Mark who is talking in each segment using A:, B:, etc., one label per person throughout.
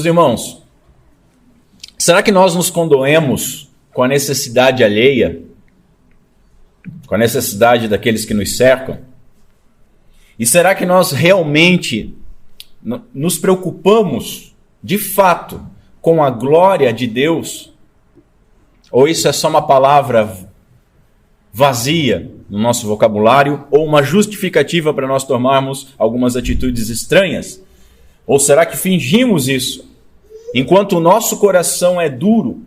A: Meus irmãos, será que nós nos condoemos com a necessidade alheia, com a necessidade daqueles que nos cercam? E será que nós realmente nos preocupamos, de fato, com a glória de Deus? Ou isso é só uma palavra vazia no nosso vocabulário, ou uma justificativa para nós tomarmos algumas atitudes estranhas? Ou será que fingimos isso, enquanto o nosso coração é duro,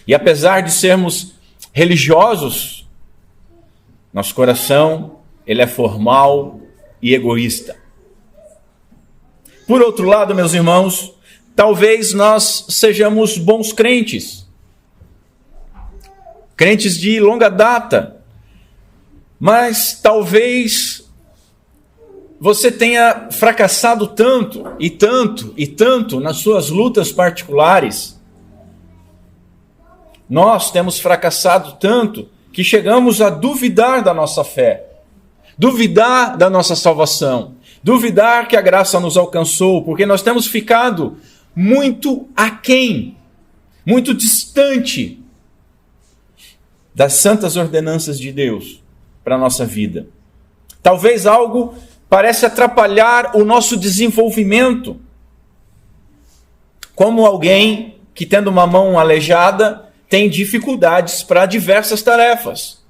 A: e apesar de sermos religiosos, nosso coração ele é formal e egoísta? Por outro lado, meus irmãos, talvez nós sejamos bons crentes, crentes de longa data, mas talvez você tenha fracassado tanto e tanto e tanto nas suas lutas particulares. Nós temos fracassado tanto que chegamos a duvidar da nossa fé, duvidar da nossa salvação, duvidar que a graça nos alcançou, porque nós temos ficado muito aquém, muito distante das santas ordenanças de Deus para a nossa vida. Talvez algo parece atrapalhar o nosso desenvolvimento, como alguém que, tendo uma mão aleijada, tem dificuldades para diversas tarefas.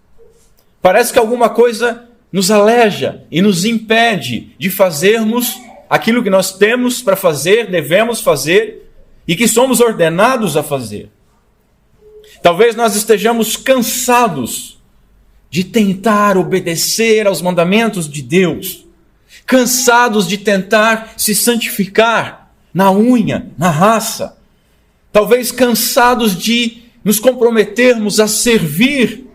A: Parece que alguma coisa nos aleja e nos impede de fazermos aquilo que nós temos para fazer, devemos fazer e que somos ordenados a fazer. Talvez nós estejamos cansados de tentar obedecer aos mandamentos de Deus, cansados de tentar se santificar na unha, na raça, talvez cansados de nos comprometermos a servir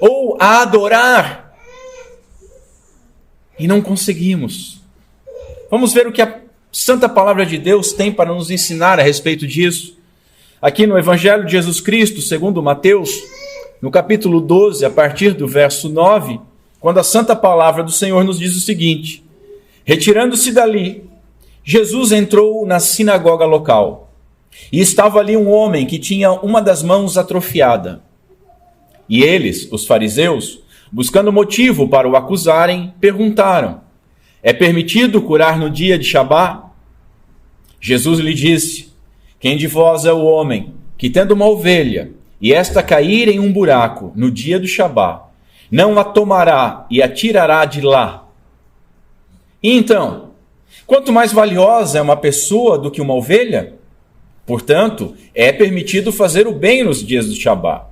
A: ou a adorar e não conseguimos. Vamos ver o que a Santa Palavra de Deus tem para nos ensinar a respeito disso. Aqui no Evangelho de Jesus Cristo, segundo Mateus, no capítulo 12, a partir do verso 9, quando a Santa Palavra do Senhor nos diz o seguinte: retirando-se dali, Jesus entrou na sinagoga local, e estava ali um homem que tinha uma das mãos atrofiada. E eles, os fariseus, buscando motivo para o acusarem, perguntaram: é permitido curar no dia de Shabá? Jesus lhe disse: quem de vós é o homem que, tendo uma ovelha, e esta cair em um buraco no dia do Shabá, não a tomará e a tirará de lá? E então, quanto mais valiosa é uma pessoa do que uma ovelha? Portanto, é permitido fazer o bem nos dias do Shabá.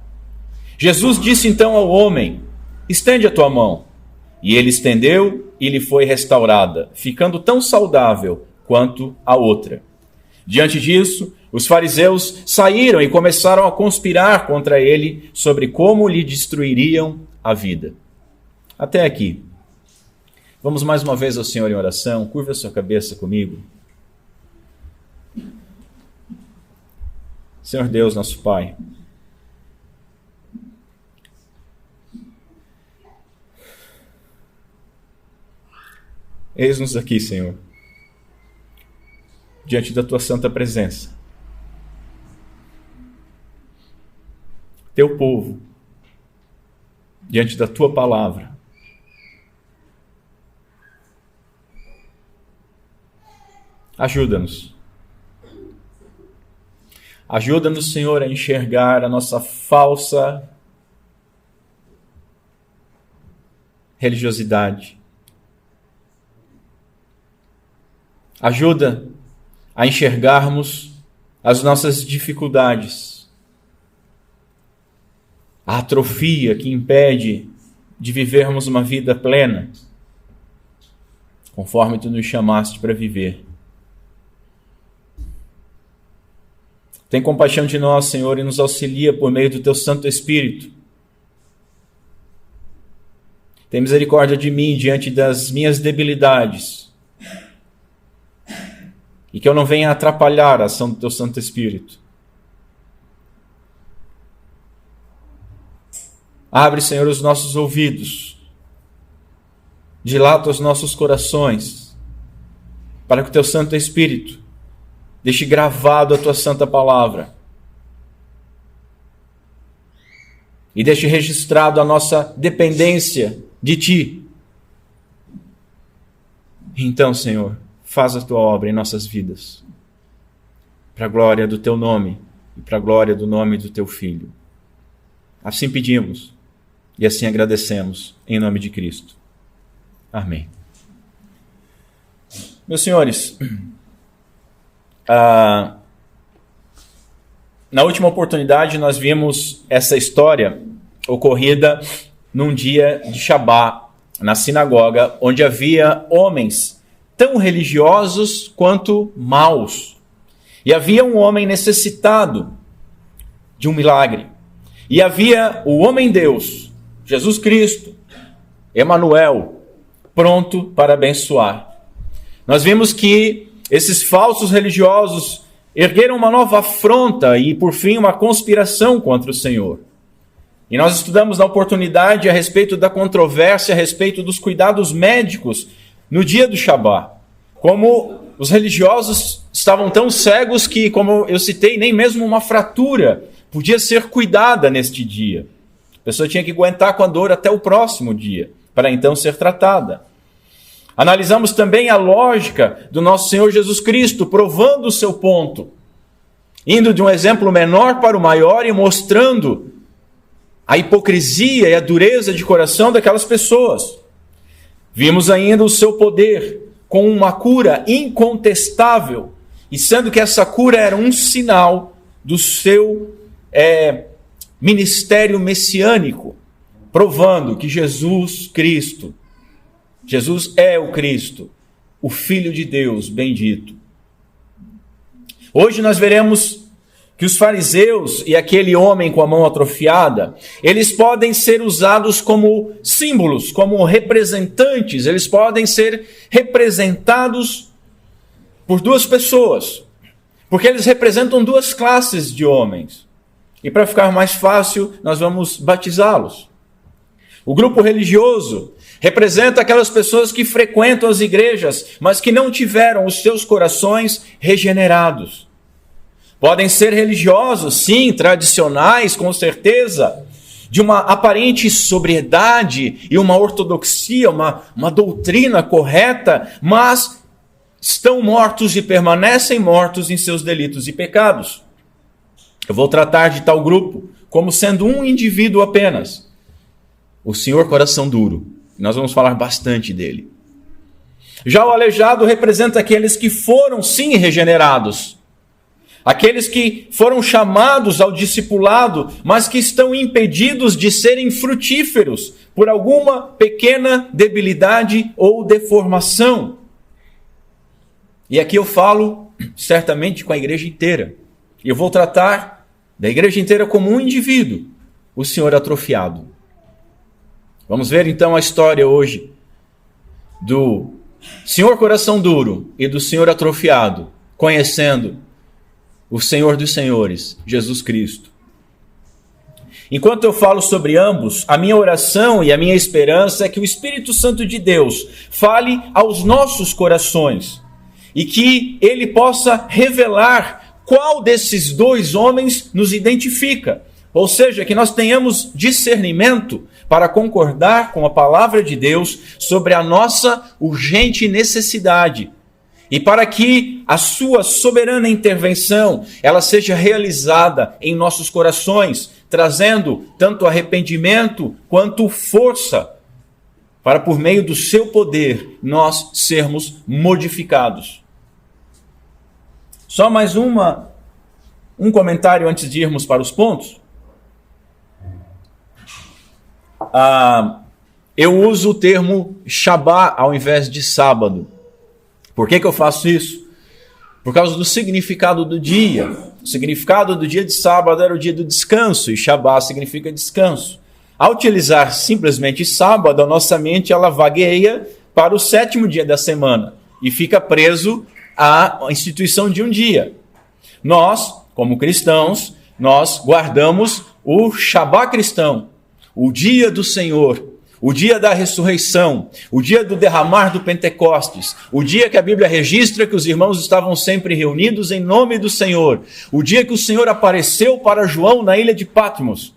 A: Jesus disse então ao homem: estende a tua mão. E ele estendeu e lhe foi restaurada, ficando tão saudável quanto a outra. Diante disso, os fariseus saíram e começaram a conspirar contra ele sobre como lhe destruiriam a vida. Até aqui. Vamos mais uma vez ao Senhor em oração. Curva a sua cabeça comigo. Senhor Deus, nosso Pai, eis-nos aqui, Senhor, diante da Tua santa presença. Teu povo, diante da Tua palavra. Ajuda-nos. Ajuda-nos, Senhor, a enxergar a nossa falsa religiosidade. Ajuda a enxergarmos as nossas dificuldades, a atrofia que impede de vivermos uma vida plena, conforme Tu nos chamaste para viver. Tem compaixão de nós, Senhor, e nos auxilia por meio do Teu Santo Espírito. Tem misericórdia de mim diante das minhas debilidades, e que eu não venha atrapalhar a ação do Teu Santo Espírito. Abre, Senhor, os nossos ouvidos, dilata os nossos corações, para que o Teu Santo Espírito deixe gravado a tua santa palavra. E deixe registrado a nossa dependência de ti. Então, Senhor, faz a tua obra em nossas vidas, para a glória do teu nome e para a glória do nome do teu Filho. Assim pedimos e assim agradecemos, em nome de Cristo. Amém. Meus senhores, na última oportunidade nós vimos essa história ocorrida num dia de Shabá, na sinagoga, onde havia homens tão religiosos quanto maus. E havia um homem necessitado de um milagre. E havia o homem-deus, Jesus Cristo, Emanuel, pronto para abençoar. Nós vimos que esses falsos religiosos ergueram uma nova afronta e, por fim, uma conspiração contra o Senhor. E nós estudamos na oportunidade a respeito da controvérsia, a respeito dos cuidados médicos no dia do Shabá. Como os religiosos estavam tão cegos que, como eu citei, nem mesmo uma fratura podia ser cuidada neste dia. A pessoa tinha que aguentar com a dor até o próximo dia, para então ser tratada. Analisamos também a lógica do nosso Senhor Jesus Cristo, provando o seu ponto, indo de um exemplo menor para o maior e mostrando a hipocrisia e a dureza de coração daquelas pessoas. Vimos ainda o seu poder com uma cura incontestável, e sendo que essa cura era um sinal do seu ministério messiânico, provando que Jesus é o Cristo, o Filho de Deus bendito. Hoje nós veremos que os fariseus e aquele homem com a mão atrofiada, eles podem ser usados como símbolos, como representantes, eles podem ser representados por duas pessoas, porque eles representam duas classes de homens. E para ficar mais fácil, nós vamos batizá-los. O grupo religioso representa aquelas pessoas que frequentam as igrejas, mas que não tiveram os seus corações regenerados. Podem ser religiosos, sim, tradicionais, com certeza, de uma aparente sobriedade e uma ortodoxia, uma doutrina correta, mas estão mortos e permanecem mortos em seus delitos e pecados. Eu vou tratar de tal grupo como sendo um indivíduo apenas, o senhor coração duro. Nós vamos falar bastante dele. Já o aleijado representa aqueles que foram sim regenerados, aqueles que foram chamados ao discipulado, mas que estão impedidos de serem frutíferos por alguma pequena debilidade ou deformação. E aqui eu falo certamente com a igreja inteira. Eu vou tratar da igreja inteira como um indivíduo, o senhor atrofiado. Vamos ver então a história hoje do senhor coração duro e do senhor atrofiado, conhecendo o Senhor dos Senhores, Jesus Cristo. Enquanto eu falo sobre ambos, a minha oração e a minha esperança é que o Espírito Santo de Deus fale aos nossos corações e que ele possa revelar qual desses dois homens nos identifica. Ou seja, que nós tenhamos discernimento para concordar com a palavra de Deus sobre a nossa urgente necessidade. E para que a sua soberana intervenção, ela seja realizada em nossos corações, trazendo tanto arrependimento quanto força, para por meio do seu poder nós sermos modificados. Só mais um comentário antes de irmos para os pontos. Eu uso o termo Shabá ao invés de sábado. Por que eu faço isso? Por causa do significado do dia. O significado do dia de sábado era o dia do descanso, e Shabá significa descanso. Ao utilizar simplesmente sábado, a nossa mente ela vagueia para o 7º dia da semana e fica preso à instituição de um dia. Nós, como cristãos, nós guardamos o Shabá cristão, o dia do Senhor, o dia da ressurreição, o dia do derramar do Pentecostes, o dia que a Bíblia registra que os irmãos estavam sempre reunidos em nome do Senhor, o dia que o Senhor apareceu para João na ilha de Patmos,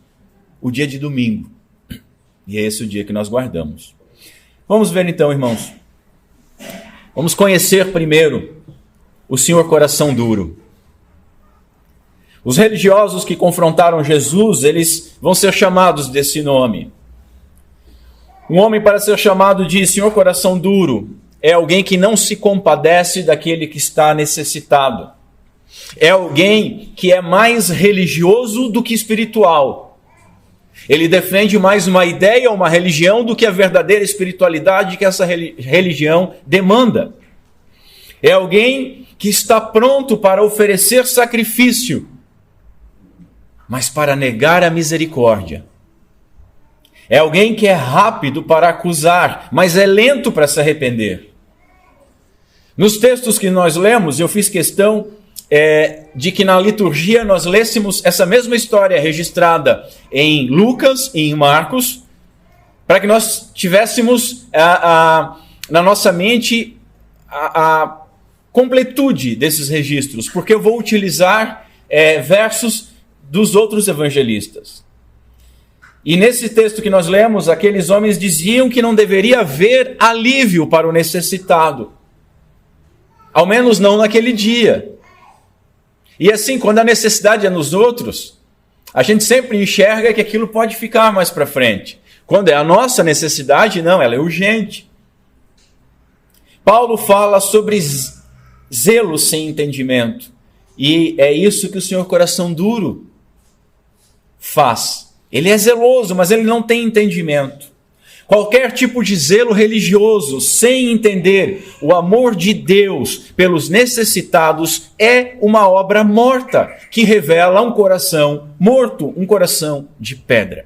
A: o dia de domingo. E é esse o dia que nós guardamos. Vamos ver então, irmãos. Vamos conhecer primeiro o Senhor coração duro. Os religiosos que confrontaram Jesus, eles vão ser chamados desse nome. Um homem, para ser chamado de Senhor coração duro, é alguém que não se compadece daquele que está necessitado. É alguém que é mais religioso do que espiritual. Ele defende mais uma ideia, uma religião, do que a verdadeira espiritualidade que essa religião demanda. É alguém que está pronto para oferecer sacrifício, mas para negar a misericórdia. É alguém que é rápido para acusar, mas é lento para se arrepender. Nos textos que nós lemos, eu fiz questão de que na liturgia nós lêssemos essa mesma história registrada em Lucas e em Marcos, para que nós tivéssemos na nossa mente a completude desses registros, porque eu vou utilizar versos dos outros evangelistas. E nesse texto que nós lemos, aqueles homens diziam que não deveria haver alívio para o necessitado. Ao menos não naquele dia. E assim, quando a necessidade é nos outros, a gente sempre enxerga que aquilo pode ficar mais para frente. Quando é a nossa necessidade, não, ela é urgente. Paulo fala sobre zelo sem entendimento. E é isso que o Senhor coração duro faz. Ele é zeloso, mas ele não tem entendimento. Qualquer tipo de zelo religioso, sem entender o amor de Deus pelos necessitados, é uma obra morta, que revela um coração morto, um coração de pedra.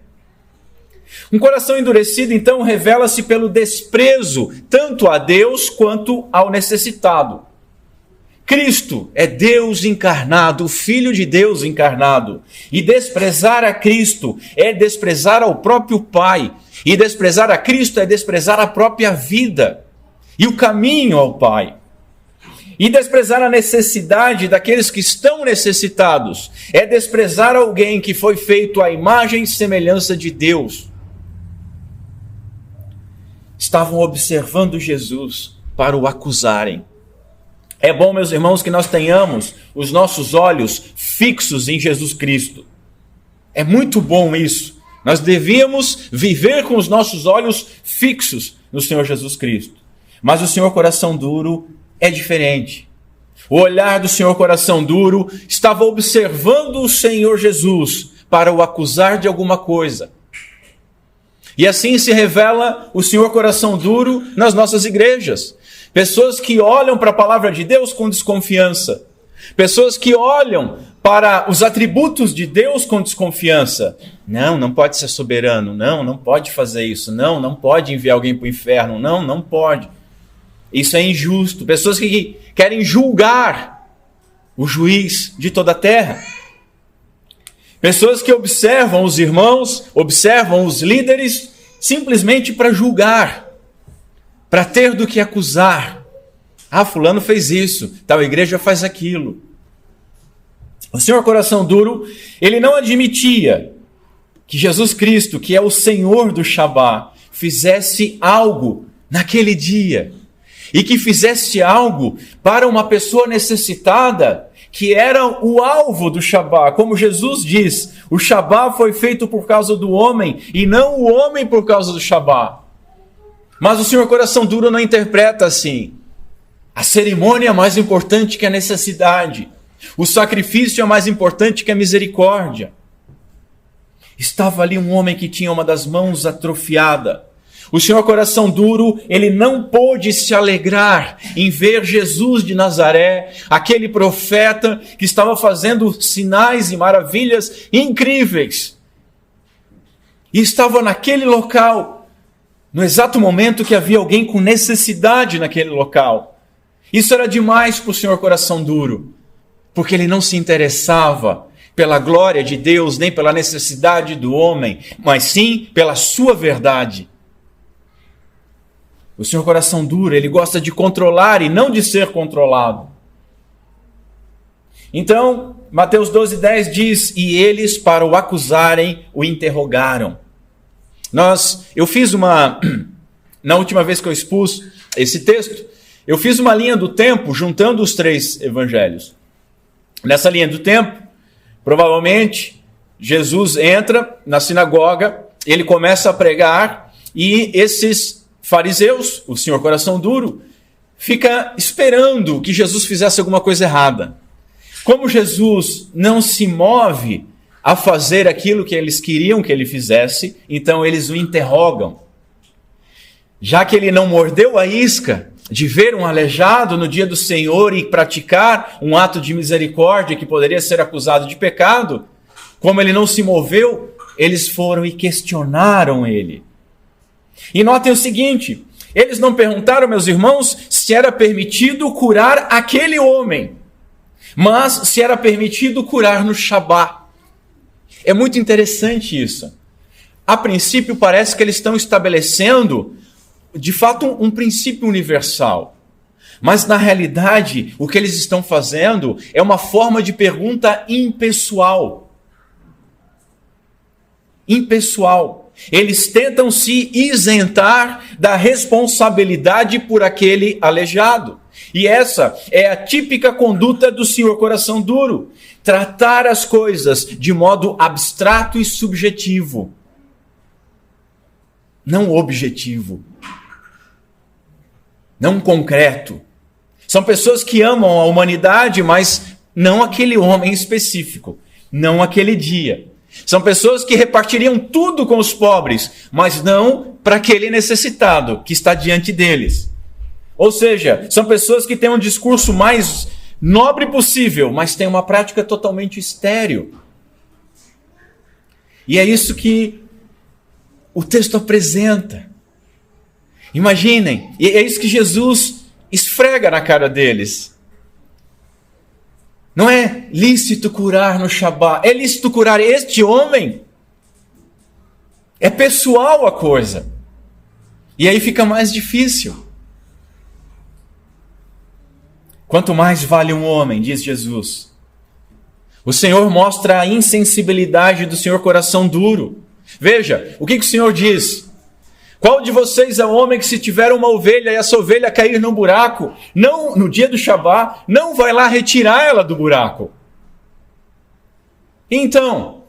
A: Um coração endurecido, então, revela-se pelo desprezo, tanto a Deus quanto ao necessitado. Cristo é Deus encarnado, o Filho de Deus encarnado. E desprezar a Cristo é desprezar ao próprio Pai. E desprezar a Cristo é desprezar a própria vida e o caminho ao Pai. E desprezar a necessidade daqueles que estão necessitados é desprezar alguém que foi feito à imagem e semelhança de Deus. Estavam observando Jesus para o acusarem. É bom, meus irmãos, que nós tenhamos os nossos olhos fixos em Jesus Cristo. É muito bom isso. Nós devíamos viver com os nossos olhos fixos no Senhor Jesus Cristo. Mas o Senhor coração duro é diferente. O olhar do Senhor coração duro estava observando o Senhor Jesus para o acusar de alguma coisa. E assim se revela o Senhor coração duro nas nossas igrejas. Pessoas que olham para a palavra de Deus com desconfiança. Pessoas que olham para os atributos de Deus com desconfiança. Não pode ser soberano. Não pode fazer isso. Não pode enviar alguém para o inferno. Não pode. Isso é injusto. Pessoas que querem julgar o juiz de toda a terra. Pessoas que observam os irmãos, observam os líderes, simplesmente para julgar, para ter do que acusar. Fulano fez isso, tal igreja faz aquilo. O Senhor coração duro, ele não admitia que Jesus Cristo, que é o Senhor do Shabá, fizesse algo naquele dia. E que fizesse algo para uma pessoa necessitada, que era o alvo do Shabá. Como Jesus diz, o Shabá foi feito por causa do homem, e não o homem por causa do Shabá. Mas o Senhor coração duro não interpreta assim. A cerimônia é mais importante que a necessidade. O sacrifício é mais importante que a misericórdia. Estava ali um homem que tinha uma das mãos atrofiada. O Senhor coração duro, ele não pôde se alegrar em ver Jesus de Nazaré, aquele profeta que estava fazendo sinais e maravilhas incríveis. E estava naquele local, no exato momento que havia alguém com necessidade naquele local. Isso era demais para o Senhor coração duro, porque ele não se interessava pela glória de Deus, nem pela necessidade do homem, mas sim pela sua verdade. O senhor coração duro, ele gosta de controlar e não de ser controlado. Então, Mateus 12:10 diz, e eles, para o acusarem, o interrogaram. Eu fiz na última vez que eu expus esse texto, eu fiz uma linha do tempo juntando os 3 evangelhos. Nessa linha do tempo, provavelmente, Jesus entra na sinagoga, ele começa a pregar, e esses fariseus, o senhor coração duro, fica esperando que Jesus fizesse alguma coisa errada. Como Jesus não se move a fazer aquilo que eles queriam que ele fizesse, então eles o interrogam. Já que ele não mordeu a isca de ver um aleijado no dia do Senhor e praticar um ato de misericórdia que poderia ser acusado de pecado, como ele não se moveu, eles foram e questionaram ele. E notem o seguinte, eles não perguntaram, meus irmãos, se era permitido curar aquele homem, mas se era permitido curar no Shabá. É muito interessante isso. A princípio parece que eles estão estabelecendo, de fato, um princípio universal. Mas na realidade, o que eles estão fazendo é uma forma de pergunta impessoal. Impessoal. Eles tentam se isentar da responsabilidade por aquele aleijado. E essa é a típica conduta do senhor coração duro. Tratar as coisas de modo abstrato e subjetivo. Não objetivo. Não concreto. São pessoas que amam a humanidade, mas não aquele homem específico. Não aquele dia. São pessoas que repartiriam tudo com os pobres, mas não para aquele necessitado que está diante deles. Ou seja, são pessoas que têm um discurso mais nobre possível, mas têm uma prática totalmente estéril. E é isso que o texto apresenta. Imaginem, e é isso que Jesus esfrega na cara deles. Não é lícito curar no Shabá, é lícito curar este homem. É pessoal a coisa. E aí fica mais difícil. Quanto mais vale um homem, diz Jesus. O Senhor mostra a insensibilidade do senhor coração duro. Veja, o que o Senhor diz? Qual de vocês é o homem que, se tiver uma ovelha e essa ovelha cair num buraco, não, no dia do Shabá, não vai lá retirar ela do buraco? Então,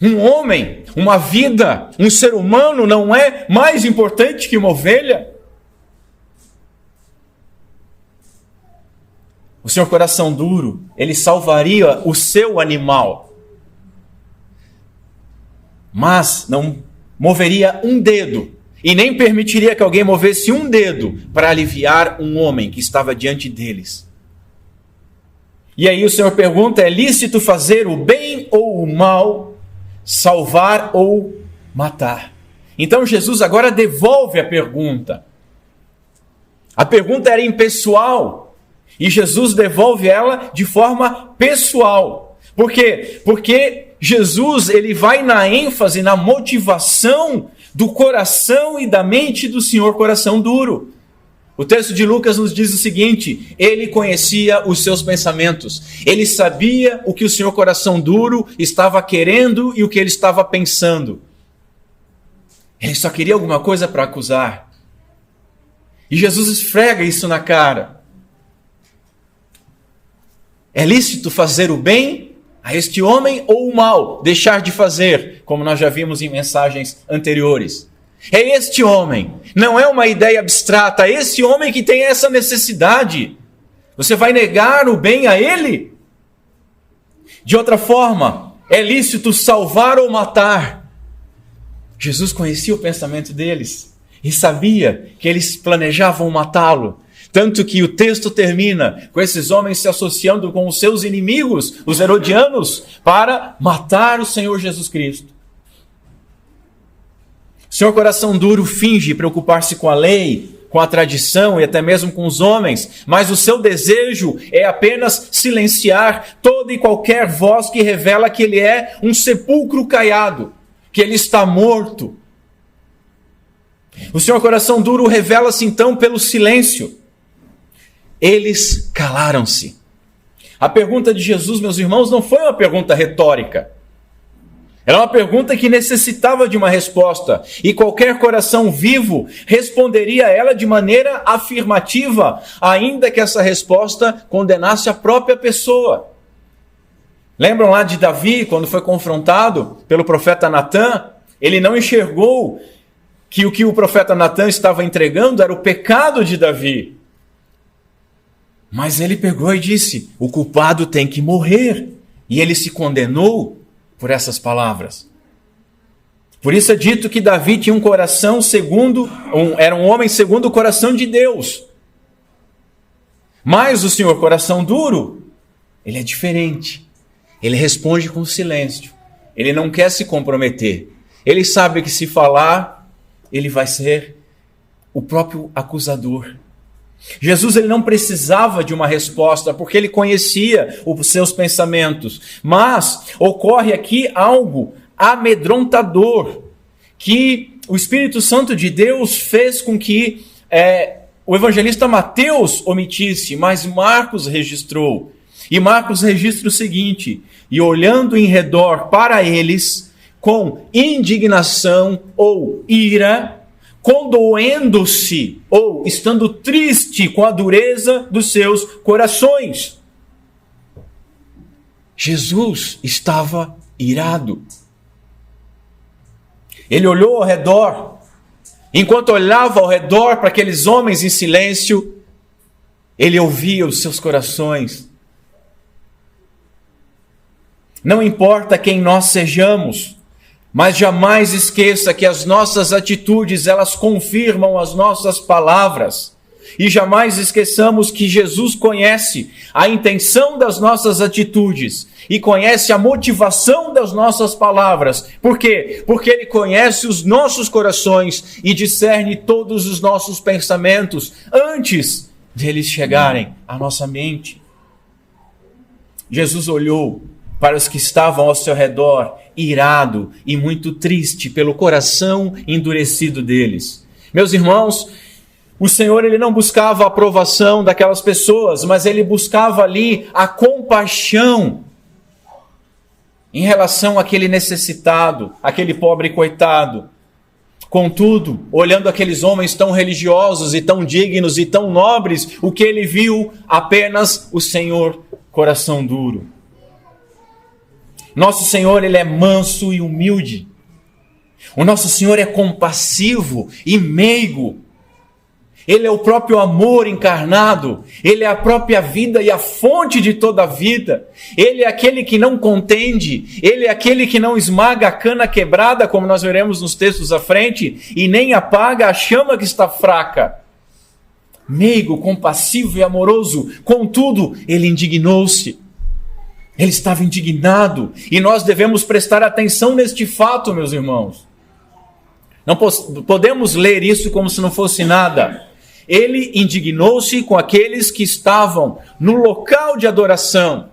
A: um homem, uma vida, um ser humano não é mais importante que uma ovelha? O senhor coração duro, ele salvaria o seu animal, mas não moveria um dedo. E nem permitiria que alguém movesse um dedo para aliviar um homem que estava diante deles. E aí o Senhor pergunta, é lícito fazer o bem ou o mal, salvar ou matar? Então Jesus agora devolve a pergunta. A pergunta era impessoal, e Jesus devolve ela de forma pessoal. Por quê? Porque Jesus ele vai na ênfase, na motivação do coração e da mente do senhor coração duro. O texto de Lucas nos diz o seguinte, ele conhecia os seus pensamentos, ele sabia o que o senhor coração duro estava querendo e o que ele estava pensando. Ele só queria alguma coisa para acusar. E Jesus esfrega isso na cara. É lícito fazer o bem a este homem ou o mal, deixar de fazer, como nós já vimos em mensagens anteriores. É este homem, não é uma ideia abstrata, é este homem que tem essa necessidade. Você vai negar o bem a ele? De outra forma, é lícito salvar ou matar. Jesus conhecia o pensamento deles e sabia que eles planejavam matá-lo. Tanto que o texto termina com esses homens se associando com os seus inimigos, os herodianos, para matar o Senhor Jesus Cristo. O senhor coração duro finge preocupar-se com a lei, com a tradição e até mesmo com os homens, mas o seu desejo é apenas silenciar toda e qualquer voz que revela que ele é um sepulcro caiado, que ele está morto. O Senhor coração duro revela-se então pelo silêncio. Eles calaram-se. A pergunta de Jesus, meus irmãos, não foi uma pergunta retórica. Era uma pergunta que necessitava de uma resposta. E qualquer coração vivo responderia a ela de maneira afirmativa, ainda que essa resposta condenasse a própria pessoa. Lembram lá de Davi, quando foi confrontado pelo profeta Natã? Ele não enxergou que o que o profeta Natã estava entregando era o pecado de Davi. Mas ele pegou e disse: o culpado tem que morrer. E ele se condenou por essas palavras. Por isso é dito que Davi tinha um coração era um homem segundo o coração de Deus. Mas o Senhor, coração duro, ele é diferente. Ele responde com silêncio. Ele não quer se comprometer. Ele sabe que se falar, ele vai ser o próprio acusador. Jesus ele não precisava de uma resposta, porque ele conhecia os seus pensamentos. Mas ocorre aqui algo amedrontador, que o Espírito Santo de Deus fez com que o evangelista Mateus omitisse, mas Marcos registrou. E Marcos registra o seguinte: e olhando em redor para eles, com indignação ou ira, condoendo-se ou estando triste com a dureza dos seus corações. Jesus estava irado. Ele olhou ao redor. Enquanto olhava ao redor para aqueles homens em silêncio, ele ouvia os seus corações. Não importa quem nós sejamos, mas jamais esqueça que as nossas atitudes, elas confirmam as nossas palavras. E jamais esqueçamos que Jesus conhece a intenção das nossas atitudes e conhece a motivação das nossas palavras. Por quê? Porque Ele conhece os nossos corações e discerne todos os nossos pensamentos antes de eles chegarem à nossa mente. Jesus olhou para os que estavam ao seu redor, irado e muito triste pelo coração endurecido deles. Meus irmãos, o Senhor ele não buscava a aprovação daquelas pessoas, mas ele buscava ali a compaixão em relação àquele necessitado, aquele pobre coitado. Contudo, olhando aqueles homens tão religiosos e tão dignos e tão nobres, o que ele viu? Apenas o Senhor coração duro. Nosso Senhor, Ele é manso e humilde. O nosso Senhor é compassivo e meigo. Ele é o próprio amor encarnado. Ele é a própria vida e a fonte de toda a vida. Ele é aquele que não contende. Ele é aquele que não esmaga a cana quebrada, como nós veremos nos textos à frente, e nem apaga a chama que está fraca. Meigo, compassivo e amoroso. Contudo, Ele indignou-se. Ele estava indignado, e nós devemos prestar atenção neste fato, meus irmãos. Não podemos ler isso como se não fosse nada. Ele indignou-se com aqueles que estavam no local de adoração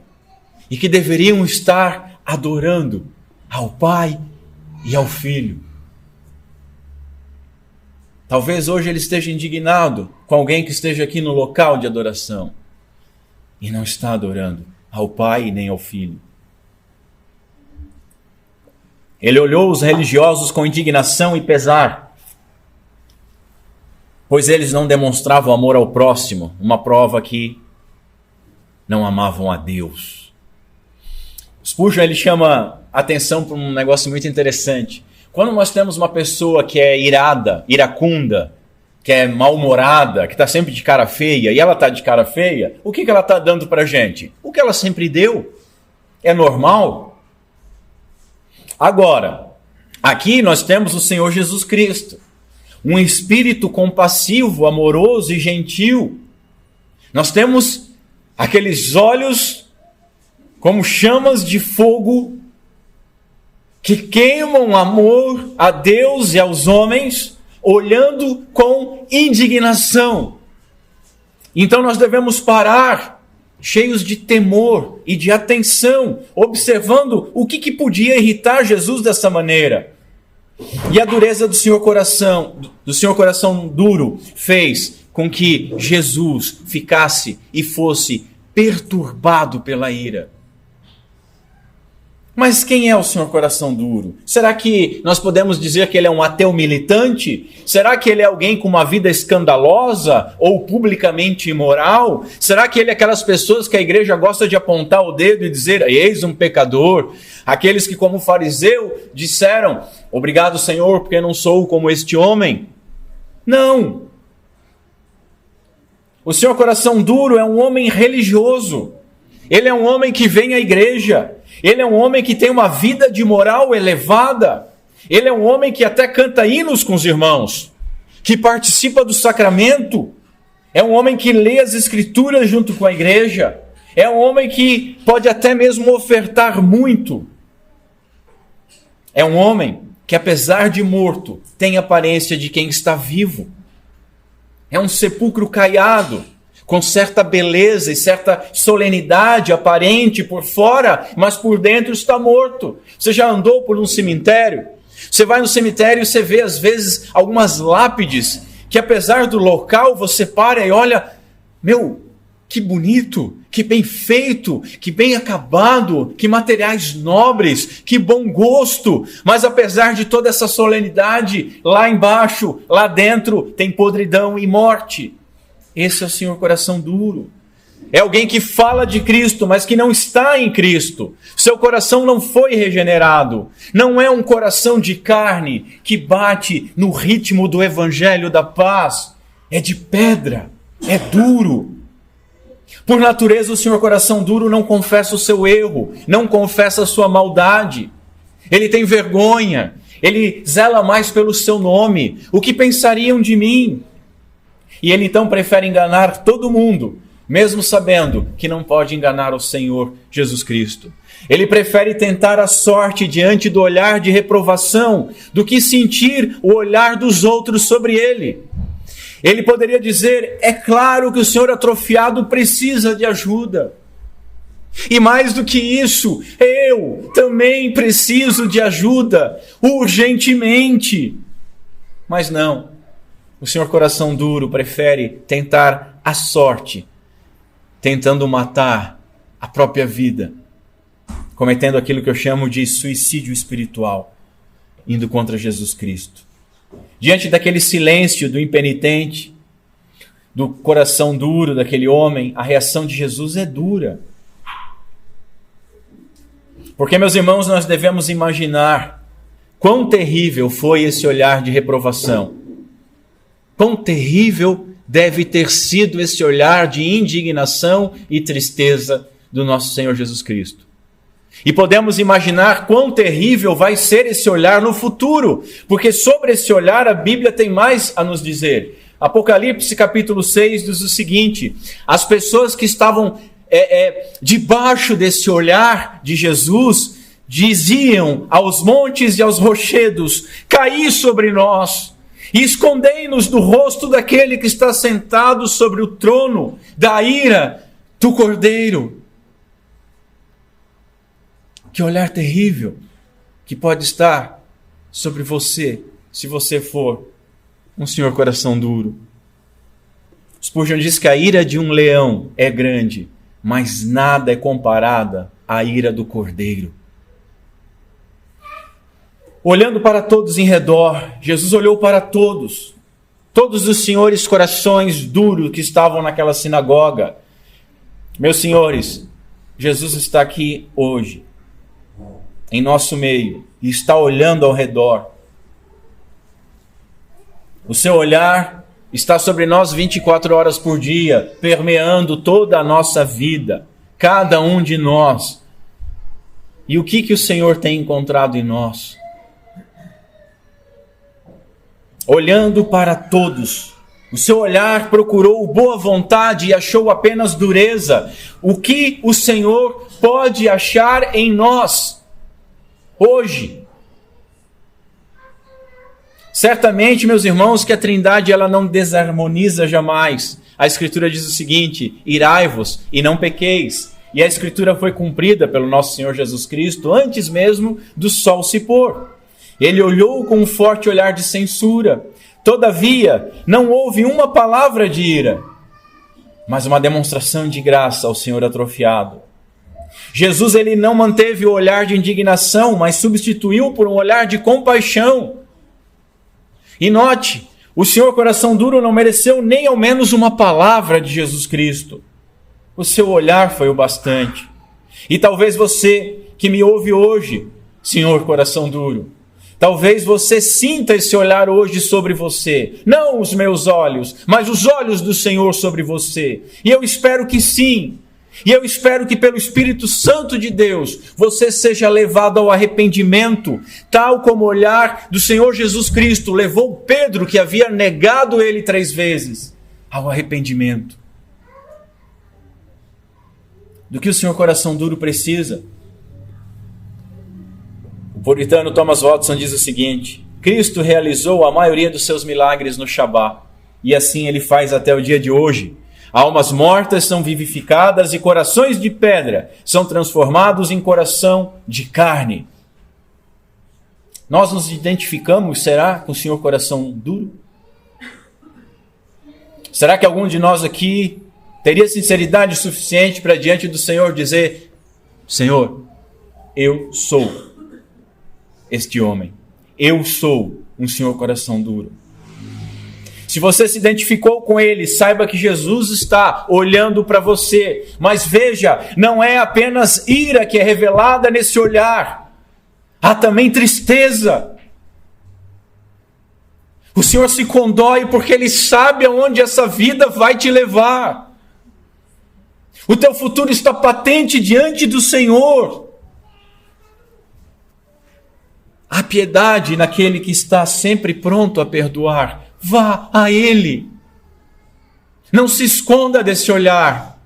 A: e que deveriam estar adorando ao Pai e ao Filho. Talvez hoje ele esteja indignado com alguém que esteja aqui no local de adoração e não está adorando ao Pai e nem ao Filho. Ele olhou os religiosos com indignação e pesar, pois eles não demonstravam amor ao próximo, uma prova que não amavam a Deus. Spurgeon ele chama atenção para um negócio muito interessante. Quando nós temos uma pessoa que é irada, iracunda, que é mal-humorada, que está sempre de cara feia, e ela está de cara feia, o que ela está dando para a gente? O que ela sempre deu. É normal? Agora, aqui nós temos o Senhor Jesus Cristo, um espírito compassivo, amoroso e gentil. Nós temos aqueles olhos como chamas de fogo que queimam amor a Deus e aos homens, olhando com indignação. Então nós devemos parar, cheios de temor e de atenção, observando o que podia irritar Jesus dessa maneira. E a dureza do Senhor coração duro, fez com que Jesus ficasse e fosse perturbado pela ira. Mas quem é o Senhor coração duro? Será que nós podemos dizer que ele é um ateu militante? Será que ele é alguém com uma vida escandalosa ou publicamente imoral? Será que ele é aquelas pessoas que a igreja gosta de apontar o dedo e dizer, eis um pecador? Aqueles que, como fariseu, disseram, obrigado, Senhor, porque não sou como este homem? Não. O Senhor coração duro é um homem religioso. Ele é um homem que vem à igreja. Ele é um homem que tem uma vida de moral elevada. Ele é um homem que até canta hinos com os irmãos, que participa do sacramento. É um homem que lê as escrituras junto com a igreja. É um homem que pode até mesmo ofertar muito. É um homem que, apesar de morto, tem aparência de quem está vivo. É um sepulcro caiado, com certa beleza e certa solenidade aparente por fora, mas por dentro está morto. Você já andou por um cemitério? Você vai no cemitério e você vê às vezes algumas lápides que, apesar do local, você para e olha, que bonito, que bem feito, que bem acabado, que materiais nobres, que bom gosto. Mas apesar de toda essa solenidade, lá embaixo, lá dentro, tem podridão e morte. Esse é o Senhor coração duro. É alguém que fala de Cristo, mas que não está em Cristo. Seu coração não foi regenerado. Não é um coração de carne que bate no ritmo do evangelho da paz. É de pedra, é duro. Por natureza, o Senhor coração duro não confessa o seu erro, não confessa a sua maldade. Ele tem vergonha, ele zela mais pelo seu nome. O que pensariam de mim? E ele então prefere enganar todo mundo, mesmo sabendo que não pode enganar o Senhor Jesus Cristo. Ele prefere tentar a sorte diante do olhar de reprovação do que sentir o olhar dos outros sobre ele. Ele poderia dizer, é claro que o senhor atrofiado precisa de ajuda. E mais do que isso, eu também preciso de ajuda, urgentemente. Mas não, o senhor coração duro prefere tentar a sorte, tentando matar a própria vida, cometendo aquilo que eu chamo de suicídio espiritual, indo contra Jesus Cristo. Diante daquele silêncio do impenitente, do coração duro daquele homem, a reação de Jesus é dura. Porque, meus irmãos, nós devemos imaginar quão terrível foi esse olhar de reprovação. Quão terrível deve ter sido esse olhar de indignação e tristeza do nosso Senhor Jesus Cristo. E podemos imaginar quão terrível vai ser esse olhar no futuro, porque sobre esse olhar a Bíblia tem mais a nos dizer. Apocalipse capítulo 6 diz o seguinte, as pessoas que estavam debaixo desse olhar de Jesus, diziam aos montes e aos rochedos, caí sobre nós, e escondei-nos do rosto daquele que está sentado sobre o trono da ira do Cordeiro. Que olhar terrível que pode estar sobre você, se você for um senhor coração duro. Spurgeon diz que a ira de um leão é grande, mas nada é comparada à ira do cordeiro. Olhando para todos em redor, Jesus olhou para todos os senhores corações duros que estavam naquela sinagoga. Meus senhores, Jesus está aqui hoje, em nosso meio, e está olhando ao redor. O seu olhar está sobre nós 24 horas por dia, permeando toda a nossa vida, cada um de nós. E o que o Senhor tem encontrado em nós? Olhando para todos, o seu olhar procurou boa vontade e achou apenas dureza. O que o Senhor pode achar em nós hoje? Certamente, meus irmãos, que a Trindade ela não desarmoniza jamais. A Escritura diz o seguinte: irai-vos e não pequeis. E a Escritura foi cumprida pelo nosso Senhor Jesus Cristo antes mesmo do sol se pôr. Ele olhou com um forte olhar de censura. Todavia, não houve uma palavra de ira, mas uma demonstração de graça ao Senhor atrofiado. Jesus, ele não manteve o olhar de indignação, mas substituiu por um olhar de compaixão. E note, o Senhor coração duro não mereceu nem ao menos uma palavra de Jesus Cristo. O seu olhar foi o bastante. E talvez você que me ouve hoje, Senhor coração duro, talvez você sinta esse olhar hoje sobre você. Não os meus olhos, mas os olhos do Senhor sobre você. E eu espero que sim. E eu espero que pelo Espírito Santo de Deus, você seja levado ao arrependimento, tal como o olhar do Senhor Jesus Cristo levou Pedro, que havia negado ele 3 vezes, ao arrependimento. Do que o Senhor coração duro precisa? O puritano Thomas Watson diz o seguinte: Cristo realizou a maioria dos seus milagres no Shabá, e assim ele faz até o dia de hoje. Almas mortas são vivificadas e corações de pedra são transformados em coração de carne. Nós nos identificamos, será, com o Senhor coração duro? Será que algum de nós aqui teria sinceridade suficiente para diante do Senhor dizer: Senhor, eu sou este homem, eu sou um Senhor coração duro? Se você se identificou com ele, saiba que Jesus está olhando para você. Mas veja, não é apenas ira que é revelada nesse olhar. Há também tristeza. O Senhor se condói porque Ele sabe aonde essa vida vai te levar. O teu futuro está patente diante do Senhor. Há piedade naquele que está sempre pronto a perdoar. Vá a Ele. Não se esconda desse olhar.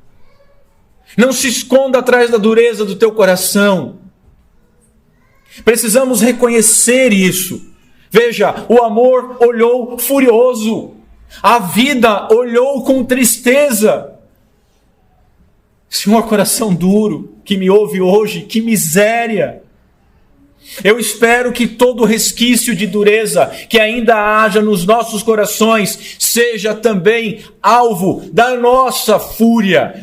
A: Não se esconda atrás da dureza do teu coração. Precisamos reconhecer isso. Veja, o amor olhou furioso. A vida olhou com tristeza. Senhor, coração duro, que me ouve hoje, que miséria. Eu espero que todo resquício de dureza que ainda haja nos nossos corações seja também alvo da nossa fúria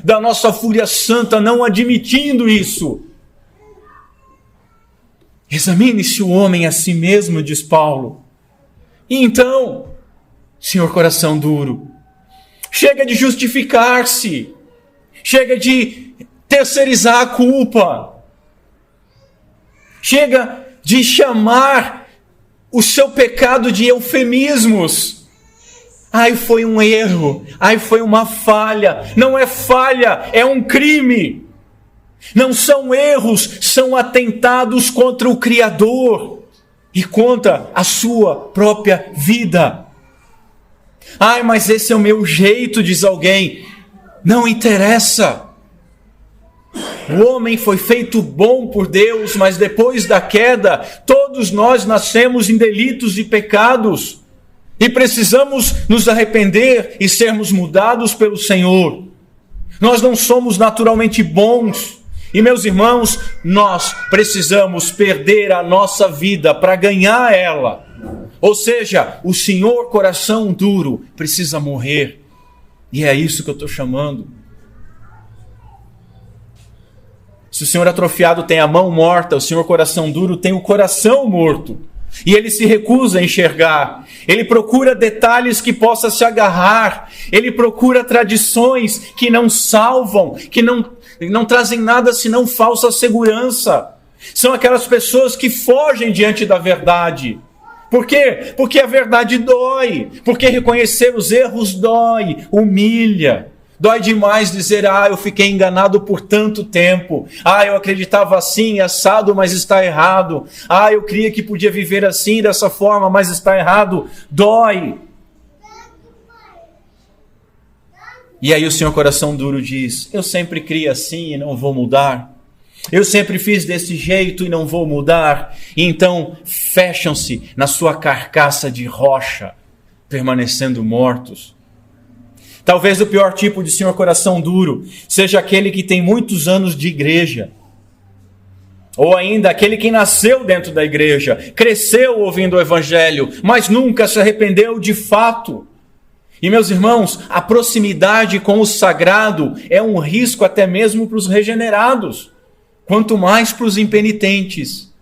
A: santa, não admitindo isso. Examine-se o homem a si mesmo, diz Paulo. E então, Senhor coração duro, chega de justificar-se, chega de terceirizar a culpa. Chega de chamar o seu pecado de eufemismos. Ai, foi um erro. Ai, foi uma falha. Não é falha, é um crime. Não são erros, são atentados contra o Criador e contra a sua própria vida. Ai, mas esse é o meu jeito, diz alguém. Não interessa. O homem foi feito bom por Deus, mas depois da queda, todos nós nascemos em delitos e pecados. E precisamos nos arrepender e sermos mudados pelo Senhor. Nós não somos naturalmente bons. E meus irmãos, nós precisamos perder a nossa vida para ganhar ela. Ou seja, o Senhor coração duro precisa morrer. E é isso que eu estou chamando. Se o Senhor atrofiado tem a mão morta, o Senhor coração duro tem o coração morto. E ele se recusa a enxergar. Ele procura detalhes que possa se agarrar. Ele procura tradições que não salvam, que não trazem nada senão falsa segurança. São aquelas pessoas que fogem diante da verdade. Por quê? Porque a verdade dói. Porque reconhecer os erros dói, humilha. Dói demais dizer, eu fiquei enganado por tanto tempo. Eu acreditava assim, assado, mas está errado. Eu cria que podia viver assim, dessa forma, mas está errado. Dói. E aí o Senhor coração duro diz, eu sempre criei assim e não vou mudar. Eu sempre fiz desse jeito e não vou mudar. E então fecham-se na sua carcaça de rocha, permanecendo mortos. Talvez o pior tipo de Senhor coração duro seja aquele que tem muitos anos de igreja, Ou ainda aquele que nasceu dentro da igreja, cresceu ouvindo o evangelho, mas nunca se arrependeu de fato. E meus irmãos, a proximidade com o sagrado é um risco até mesmo para os regenerados, quanto mais para os impenitentes.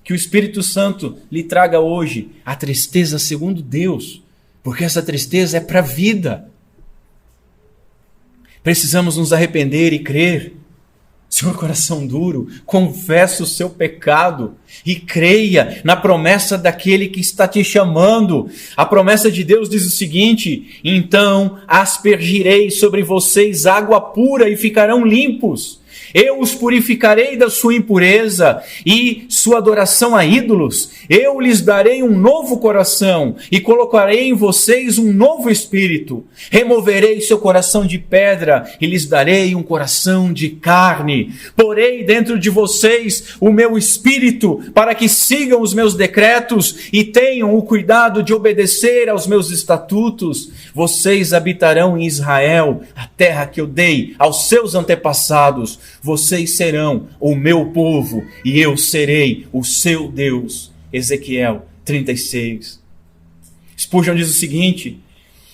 A: Que o Espírito Santo lhe traga hoje a tristeza segundo Deus, porque essa tristeza é para a vida. Precisamos nos arrepender e crer. Senhor, coração duro, confessa o seu pecado e creia na promessa daquele que está te chamando. A promessa de Deus diz o seguinte: então aspergirei sobre vocês água pura e ficarão limpos. Eu os purificarei da sua impureza e sua adoração a ídolos. Eu lhes darei um novo coração e colocarei em vocês um novo espírito. Removerei seu coração de pedra e lhes darei um coração de carne. Porei dentro de vocês o meu espírito para que sigam os meus decretos e tenham o cuidado de obedecer aos meus estatutos. Vocês habitarão em Israel, a terra que eu dei aos seus antepassados. Vocês serão o meu povo e eu serei o seu Deus. Ezequiel 36. Spurgeon diz o seguinte: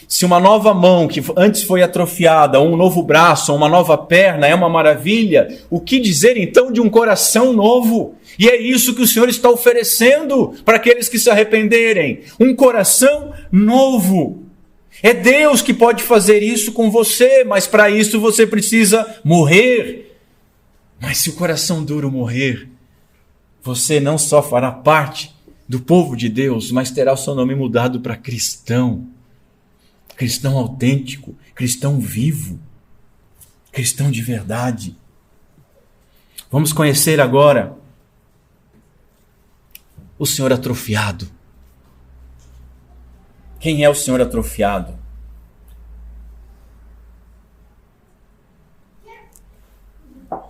A: se uma nova mão que antes foi atrofiada, ou um novo braço, ou uma nova perna é uma maravilha, o que dizer então de um coração novo? E é isso que o Senhor está oferecendo para aqueles que se arrependerem. Um coração novo. É Deus que pode fazer isso com você, mas para isso você precisa morrer. Mas se o coração duro morrer, você não só fará parte do povo de Deus, mas terá o seu nome mudado para cristão. Cristão autêntico, cristão vivo, cristão de verdade. Vamos conhecer agora o Senhor atrofiado. Quem é o Senhor atrofiado?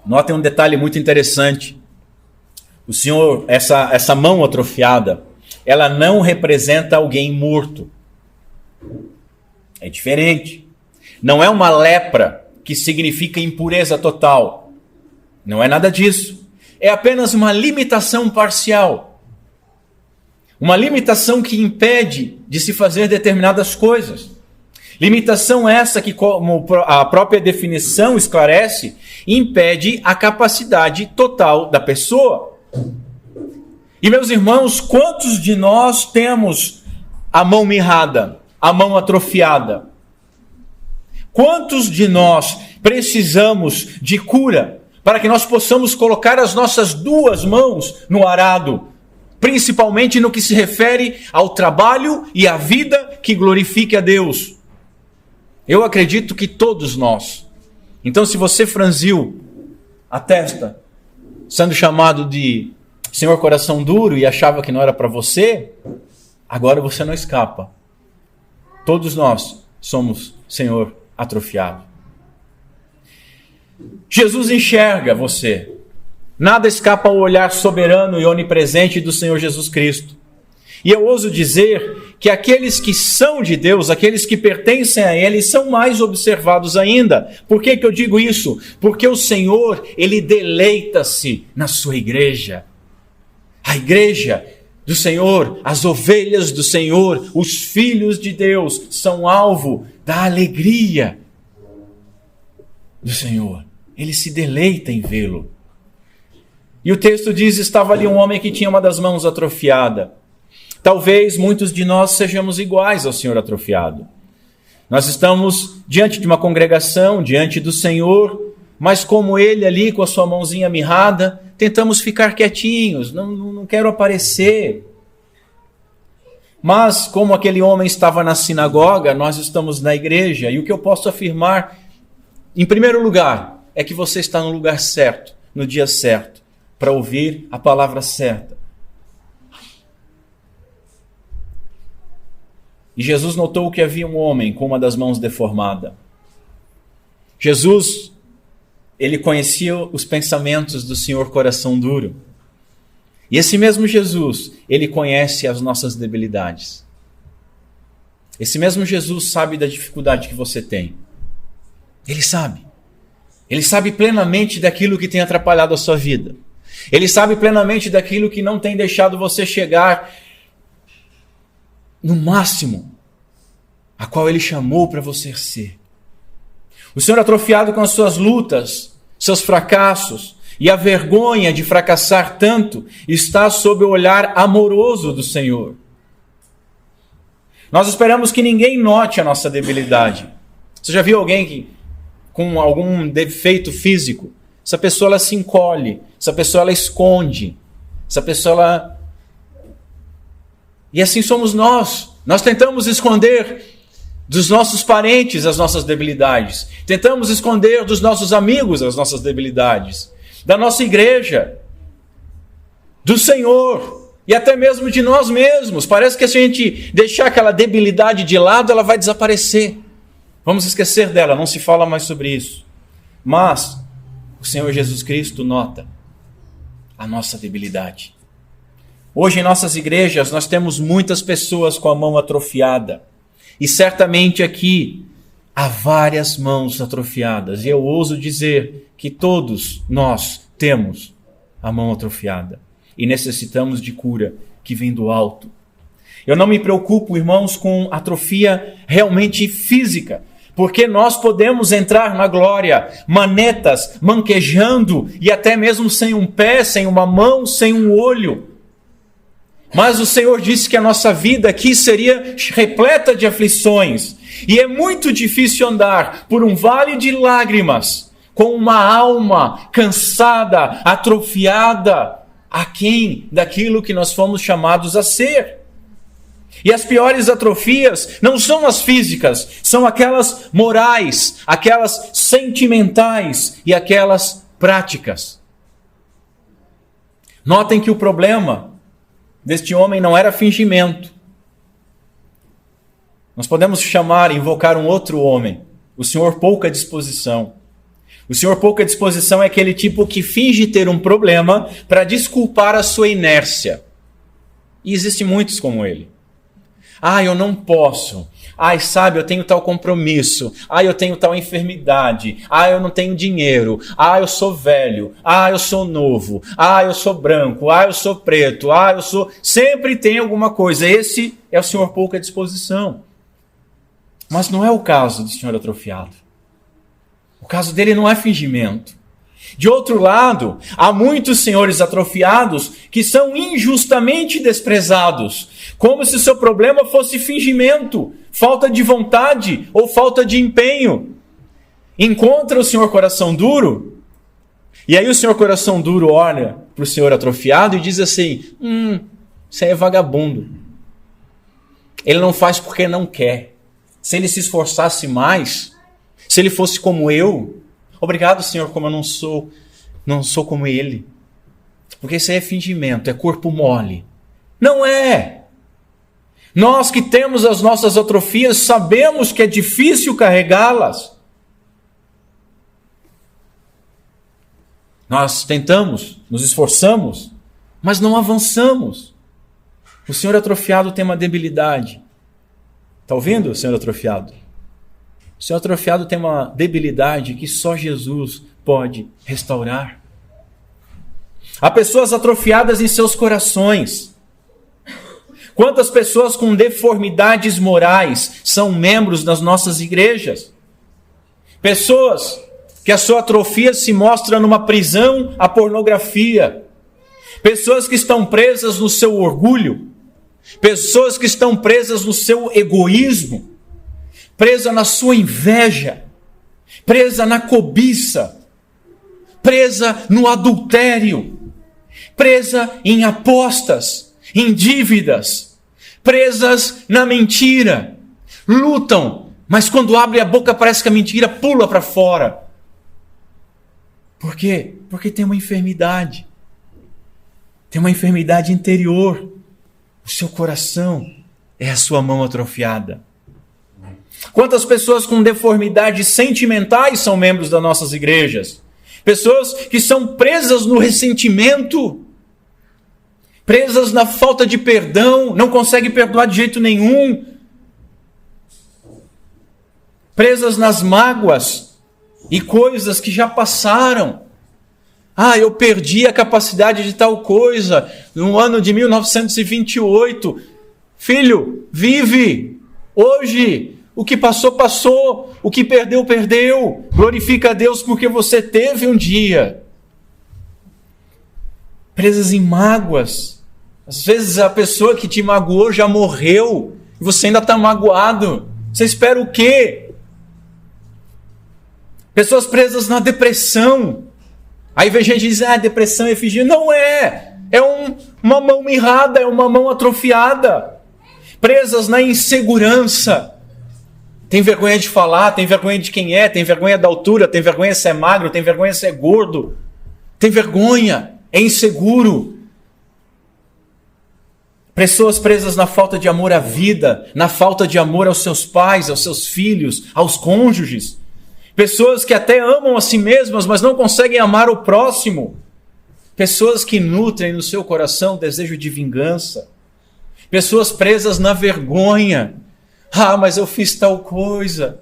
A: Notem um detalhe muito interessante. O Senhor, essa mão atrofiada, ela não representa alguém morto. É diferente. Não é uma lepra que significa impureza total. Não é nada disso. É apenas uma limitação parcial. Uma limitação que impede de se fazer determinadas coisas. Limitação essa que, como a própria definição esclarece, impede a capacidade total da pessoa. E meus irmãos, quantos de nós temos a mão mirrada, a mão atrofiada? Quantos de nós precisamos de cura para que nós possamos colocar as nossas duas mãos no arado, principalmente no que se refere ao trabalho e à vida que glorifique a Deus? Eu acredito que todos nós. Então, se você franziu a testa, sendo chamado de Senhor coração duro e achava que não era para você, agora você não escapa. Todos nós somos Senhor atrofiado. Jesus enxerga você. Nada escapa ao olhar soberano e onipresente do Senhor Jesus Cristo. E eu ouso dizer que aqueles que são de Deus, aqueles que pertencem a Ele, são mais observados ainda. Por que que eu digo isso? Porque o Senhor, Ele deleita-se na sua igreja. A igreja do Senhor, as ovelhas do Senhor, os filhos de Deus, são alvo da alegria do Senhor. Ele se deleita em vê-lo. E o texto diz, estava ali um homem que tinha uma das mãos atrofiada. Talvez muitos de nós sejamos iguais ao Senhor atrofiado. Nós estamos diante de uma congregação, diante do Senhor, mas como ele ali com a sua mãozinha mirrada, tentamos ficar quietinhos, não quero aparecer. Mas como aquele homem estava na sinagoga, nós estamos na igreja, e o que eu posso afirmar, em primeiro lugar, é que você está no lugar certo, no dia certo, para ouvir a palavra certa. E Jesus notou que havia um homem com uma das mãos deformada. Jesus, ele conhecia os pensamentos do Senhor coração duro. E esse mesmo Jesus, ele conhece as nossas debilidades. Esse mesmo Jesus sabe da dificuldade que você tem. Ele sabe. Ele sabe plenamente daquilo que tem atrapalhado a sua vida. Ele sabe plenamente daquilo que não tem deixado você chegar no máximo a qual Ele chamou para você ser. O Senhor, atrofiado com as suas lutas, seus fracassos e a vergonha de fracassar tanto, está sob o olhar amoroso do Senhor. Nós esperamos que ninguém note a nossa debilidade. Você já viu alguém com algum defeito físico? Essa pessoa ela se encolhe, essa pessoa ela esconde, essa pessoa ela... E assim somos nós. Nós tentamos esconder dos nossos parentes as nossas debilidades. Tentamos esconder dos nossos amigos as nossas debilidades. Da nossa igreja. Do Senhor. E até mesmo de nós mesmos. Parece que se a gente deixar aquela debilidade de lado, ela vai desaparecer. Vamos esquecer dela, não se fala mais sobre isso. Mas o Senhor Jesus Cristo nota a nossa debilidade. Hoje em nossas igrejas nós temos muitas pessoas com a mão atrofiada. E certamente aqui há várias mãos atrofiadas. E eu ouso dizer que todos nós temos a mão atrofiada. E necessitamos de cura que vem do alto. Eu não me preocupo, irmãos, com atrofia realmente física. Porque nós podemos entrar na glória, manetas, manquejando e até mesmo sem um pé, sem uma mão, sem um olho. Mas o Senhor disse que a nossa vida aqui seria repleta de aflições. E é muito difícil andar por um vale de lágrimas, com uma alma cansada, atrofiada, aquém daquilo que nós fomos chamados a ser. E as piores atrofias não são as físicas, são aquelas morais, aquelas sentimentais e aquelas práticas. Notem que o problema deste homem não era fingimento. Nós podemos invocar um outro homem, o senhor pouca disposição. O senhor pouca disposição é aquele tipo que finge ter um problema para desculpar a sua inércia. E existem muitos como ele. Eu não posso. Sabe, eu tenho tal compromisso. Eu tenho tal enfermidade. Eu não tenho dinheiro. Eu sou velho. Eu sou novo. Eu sou branco. Eu sou preto. Eu sou... Sempre tem alguma coisa. Esse é o senhor pouca disposição. Mas não é o caso do senhor atrofiado. O caso dele não é fingimento. De outro lado, há muitos senhores atrofiados que são injustamente desprezados, como se o seu problema fosse fingimento, falta de vontade ou falta de empenho. Encontra o senhor coração duro, e aí o senhor coração duro olha para o senhor atrofiado e diz assim, isso aí é vagabundo. Ele não faz porque não quer. Se ele se esforçasse mais, se ele fosse como eu... Obrigado, Senhor, como eu não sou como ele. Porque isso aí é fingimento, é corpo mole. Não é. Nós que temos as nossas atrofias sabemos que é difícil carregá-las. Nós tentamos, nos esforçamos, mas não avançamos. O senhor atrofiado tem uma debilidade. Está ouvindo, senhor atrofiado? O senhor atrofiado tem uma debilidade que só Jesus pode restaurar. Há pessoas atrofiadas em seus corações. Quantas pessoas com deformidades morais são membros das nossas igrejas? Pessoas que a sua atrofia se mostra numa prisão à pornografia. Pessoas que estão presas no seu orgulho. Pessoas que estão presas no seu egoísmo. Presa na sua inveja, presa na cobiça, presa no adultério, presa em apostas, em dívidas, presas na mentira. Lutam, mas quando abre a boca parece que a mentira pula para fora. Por quê? Porque tem uma enfermidade. Tem uma enfermidade interior. O seu coração é a sua mão atrofiada. Quantas pessoas com deformidades sentimentais são membros das nossas igrejas? Pessoas que são presas no ressentimento, presas na falta de perdão, não conseguem perdoar de jeito nenhum, presas nas mágoas e coisas que já passaram. Eu perdi a capacidade de tal coisa no ano de 1928. Filho, vive hoje. O que passou, passou. O que perdeu, perdeu. Glorifica a Deus porque você teve um dia. Presas em mágoas. Às vezes a pessoa que te magoou já morreu e você ainda está magoado. Você espera o quê? Pessoas presas na depressão. Aí vem gente que diz, depressão é fingir. Não é. É uma mão mirrada, é uma mão atrofiada. Presas na insegurança. Tem vergonha de falar, tem vergonha de quem é, tem vergonha da altura, tem vergonha se é magro, tem vergonha se é gordo. Tem vergonha, é inseguro. Pessoas presas na falta de amor à vida, na falta de amor aos seus pais, aos seus filhos, aos cônjuges. Pessoas que até amam a si mesmas, mas não conseguem amar o próximo. Pessoas que nutrem no seu coração o desejo de vingança. Pessoas presas na vergonha. Mas eu fiz tal coisa.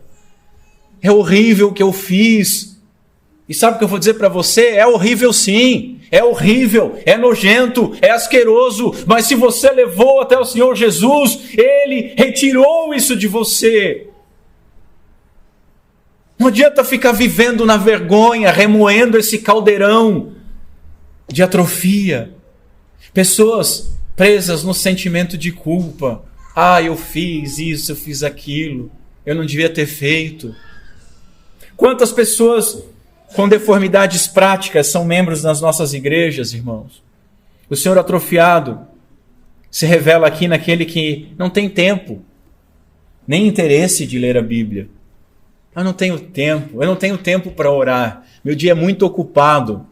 A: É horrível o que eu fiz. E sabe o que eu vou dizer para você? É horrível sim. É horrível, é nojento, é asqueroso. Mas se você levou até o Senhor Jesus, Ele retirou isso de você. Não adianta ficar vivendo na vergonha, remoendo esse caldeirão de atrofia. Pessoas presas no sentimento de culpa. Eu fiz isso, eu fiz aquilo, eu não devia ter feito. Quantas pessoas com deformidades práticas são membros das nossas igrejas, irmãos? O Senhor atrofiado se revela aqui naquele que não tem tempo, nem interesse de ler a Bíblia. Eu não tenho tempo para orar, meu dia é muito ocupado.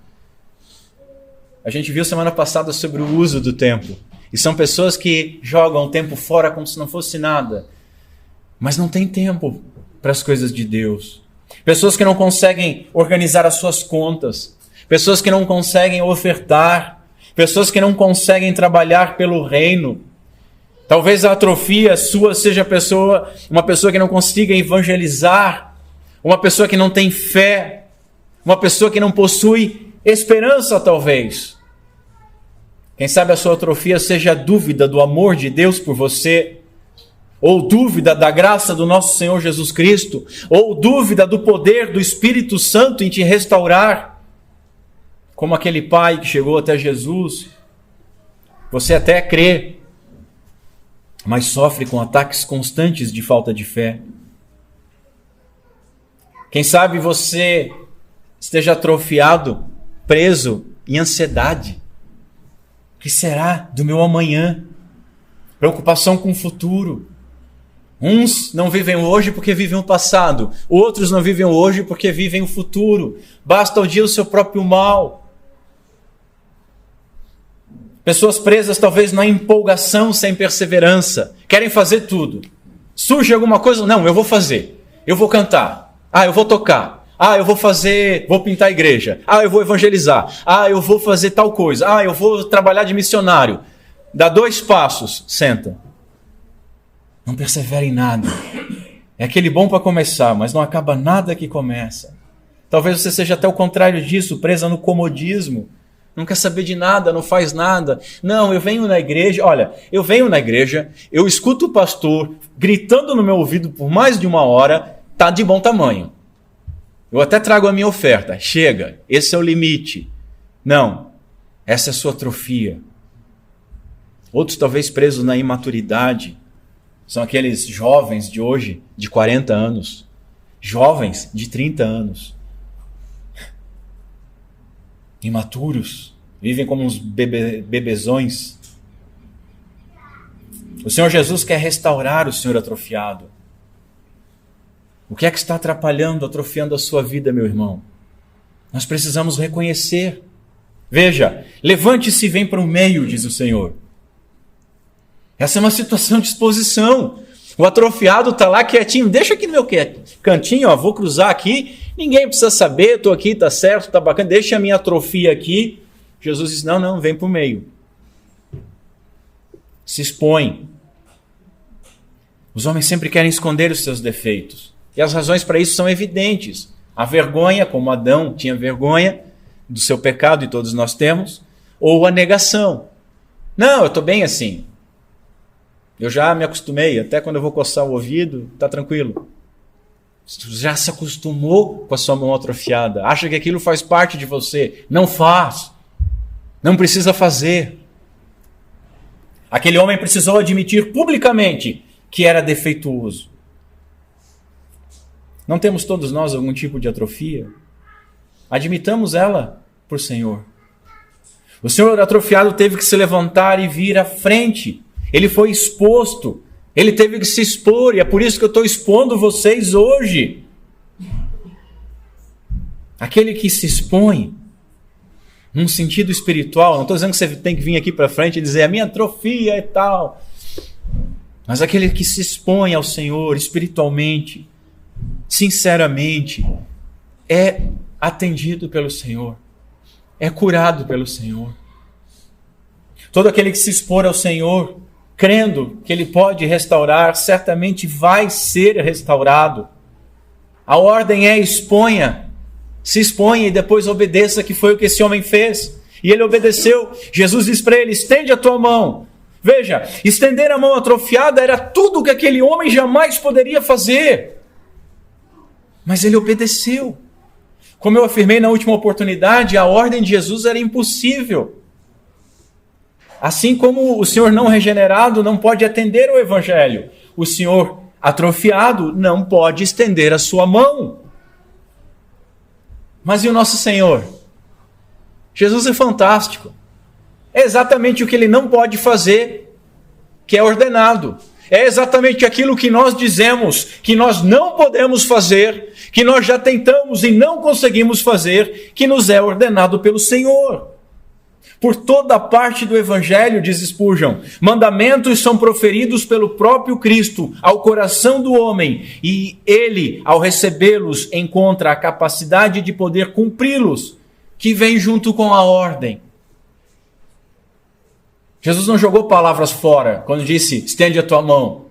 A: A gente viu semana passada sobre o uso do tempo. E são pessoas que jogam o tempo fora como se não fosse nada. Mas não tem tempo para as coisas de Deus. Pessoas que não conseguem organizar as suas contas. Pessoas que não conseguem ofertar. Pessoas que não conseguem trabalhar pelo reino. Talvez a atrofia sua seja uma pessoa que não consiga evangelizar. Uma pessoa que não tem fé. Uma pessoa que não possui esperança, talvez. Quem sabe a sua atrofia seja a dúvida do amor de Deus por você, ou dúvida da graça do nosso Senhor Jesus Cristo, ou dúvida do poder do Espírito Santo em te restaurar. Como aquele pai que chegou até Jesus, você até crê, mas sofre com ataques constantes de falta de fé. Quem sabe você esteja atrofiado, preso em ansiedade. O que será do meu amanhã? Preocupação com o futuro. Uns não vivem hoje porque vivem o passado. Outros não vivem hoje porque vivem o futuro. Basta o dia o seu próprio mal. Pessoas presas talvez na empolgação sem perseverança. Querem fazer tudo. Surge alguma coisa? Não, eu vou fazer. Eu vou cantar. Eu vou tocar. Vou pintar a igreja. Eu vou evangelizar. Eu vou fazer tal coisa. Eu vou trabalhar de missionário. Dá 2 passos, senta. Não persevera em nada. É aquele bom para começar, mas não acaba nada que começa. Talvez você seja até o contrário disso, presa no comodismo. Não quer saber de nada, não faz nada. Não, eu venho na igreja, eu escuto o pastor gritando no meu ouvido por mais de 1 hora, tá de bom tamanho. Eu até trago a minha oferta. Chega, esse é o limite. Não, essa é a sua atrofia. Outros talvez presos na imaturidade. São aqueles jovens de hoje, de 40 anos. Jovens de 30 anos. Imaturos. Vivem como uns bebezões. O Senhor Jesus quer restaurar o Senhor atrofiado. O que é que está atrapalhando, atrofiando a sua vida, meu irmão? Nós precisamos reconhecer. Veja, levante-se e vem para o meio, diz o Senhor. Essa é uma situação de exposição. O atrofiado está lá quietinho. Deixa aqui no meu cantinho, vou cruzar aqui. Ninguém precisa saber, estou aqui, está certo, está bacana. Deixa a minha atrofia aqui. Jesus diz, não, vem para o meio. Se expõe. Os homens sempre querem esconder os seus defeitos. E as razões para isso são evidentes. A vergonha, como Adão tinha vergonha, do seu pecado, e todos nós temos, ou a negação. Não, eu estou bem assim. Eu já me acostumei, até quando eu vou coçar o ouvido, está tranquilo. Você já se acostumou com a sua mão atrofiada, acha que aquilo faz parte de você. Não faz. Não precisa fazer. Aquele homem precisou admitir publicamente que era defeituoso. Não temos todos nós algum tipo de atrofia? Admitamos ela por Senhor. O senhor atrofiado teve que se levantar e vir à frente. Ele foi exposto. Ele teve que se expor, e é por isso que eu estou expondo vocês hoje. Aquele que se expõe, num sentido espiritual, não estou dizendo que você tem que vir aqui para frente e dizer a minha atrofia e tal, mas aquele que se expõe ao Senhor espiritualmente, sinceramente, é atendido pelo Senhor, é curado pelo Senhor. Todo aquele que se expor ao Senhor, crendo que Ele pode restaurar, certamente vai ser restaurado. A ordem é exponha, se exponha e depois obedeça, que foi o que esse homem fez. E ele obedeceu. Jesus diz para ele, estende a tua mão. Veja, estender a mão atrofiada era tudo o que aquele homem jamais poderia fazer. Mas ele obedeceu. Como eu afirmei na última oportunidade, a ordem de Jesus era impossível. Assim como o senhor não regenerado não pode atender ao evangelho, o senhor atrofiado não pode estender a sua mão. Mas e o nosso Senhor? Jesus é fantástico. É exatamente o que ele não pode fazer, que é ordenado. É exatamente aquilo que nós dizemos que nós não podemos fazer, que nós já tentamos e não conseguimos fazer, que nos é ordenado pelo Senhor. Por toda parte do Evangelho, diz Spurgeon, mandamentos são proferidos pelo próprio Cristo ao coração do homem, e ele, ao recebê-los, encontra a capacidade de poder cumpri-los, que vem junto com a ordem. Jesus não jogou palavras fora quando disse, estende a tua mão.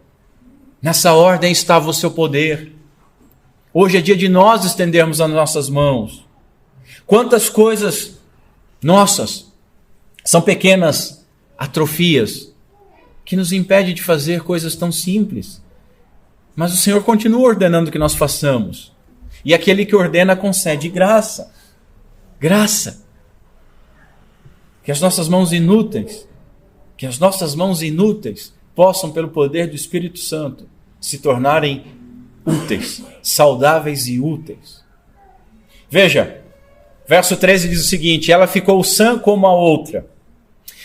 A: Nessa ordem estava o seu poder. Hoje é dia de nós estendermos as nossas mãos. Quantas coisas nossas são pequenas atrofias que nos impedem de fazer coisas tão simples. Mas o Senhor continua ordenando que nós façamos. E aquele que ordena concede graça. Graça. Que as nossas mãos inúteis possam, pelo poder do Espírito Santo, se tornarem úteis, saudáveis e úteis. Veja, verso 13 diz o seguinte, ela ficou sã como a outra.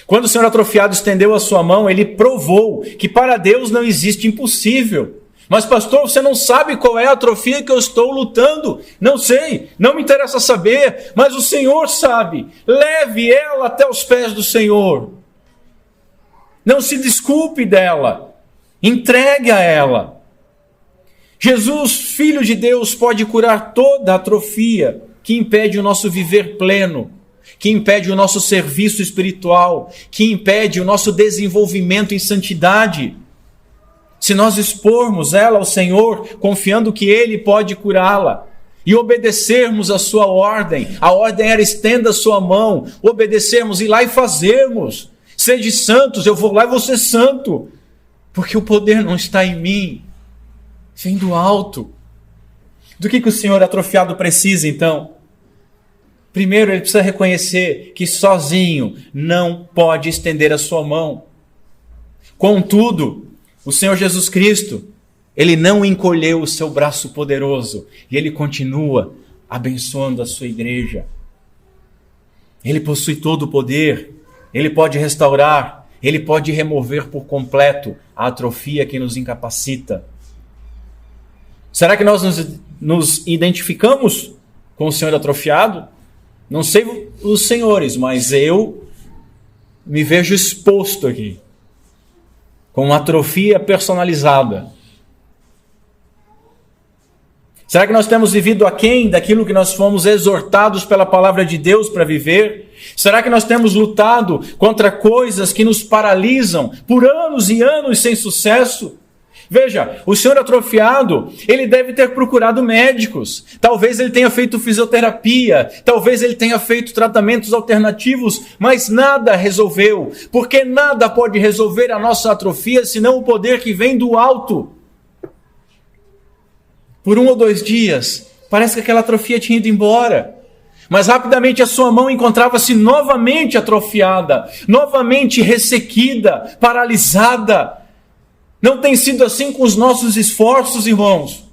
A: Quando o senhor atrofiado estendeu a sua mão, ele provou que para Deus não existe impossível. Mas pastor, você não sabe qual é a atrofia que eu estou lutando. Não sei, não me interessa saber, mas o Senhor sabe. Leve ela até os pés do Senhor. Não se desculpe dela. Entregue a ela. Jesus, Filho de Deus, pode curar toda a atrofia que impede o nosso viver pleno, que impede o nosso serviço espiritual, que impede o nosso desenvolvimento em santidade. Se nós expormos ela ao Senhor, confiando que Ele pode curá-la, e obedecermos a sua ordem, a ordem era estenda a sua mão, obedecermos, ir lá e fazermos, sede santos, eu vou lá e vou ser santo, porque o poder não está em mim, vem do alto. Do que o senhor atrofiado precisa então? Primeiro, ele precisa reconhecer que sozinho não pode estender a sua mão. Contudo, o Senhor Jesus Cristo, Ele não encolheu o seu braço poderoso e Ele continua abençoando a sua igreja. Ele possui todo o poder, Ele pode restaurar, Ele pode remover por completo a atrofia que nos incapacita. Será que nós nos identificamos com o Senhor atrofiado? Não sei os senhores, mas eu me vejo exposto aqui, com uma atrofia personalizada. Será que nós temos vivido aquém daquilo que nós fomos exortados pela palavra de Deus para viver? Será que nós temos lutado contra coisas que nos paralisam por anos e anos sem sucesso? Veja, o senhor atrofiado, ele deve ter procurado médicos. Talvez ele tenha feito fisioterapia, talvez ele tenha feito tratamentos alternativos, mas nada resolveu. Porque nada pode resolver a nossa atrofia, senão o poder que vem do alto. Por 1 ou 2 dias, parece que aquela atrofia tinha ido embora. Mas rapidamente a sua mão encontrava-se novamente atrofiada, novamente ressequida, paralisada. Não tem sido assim com os nossos esforços, irmãos.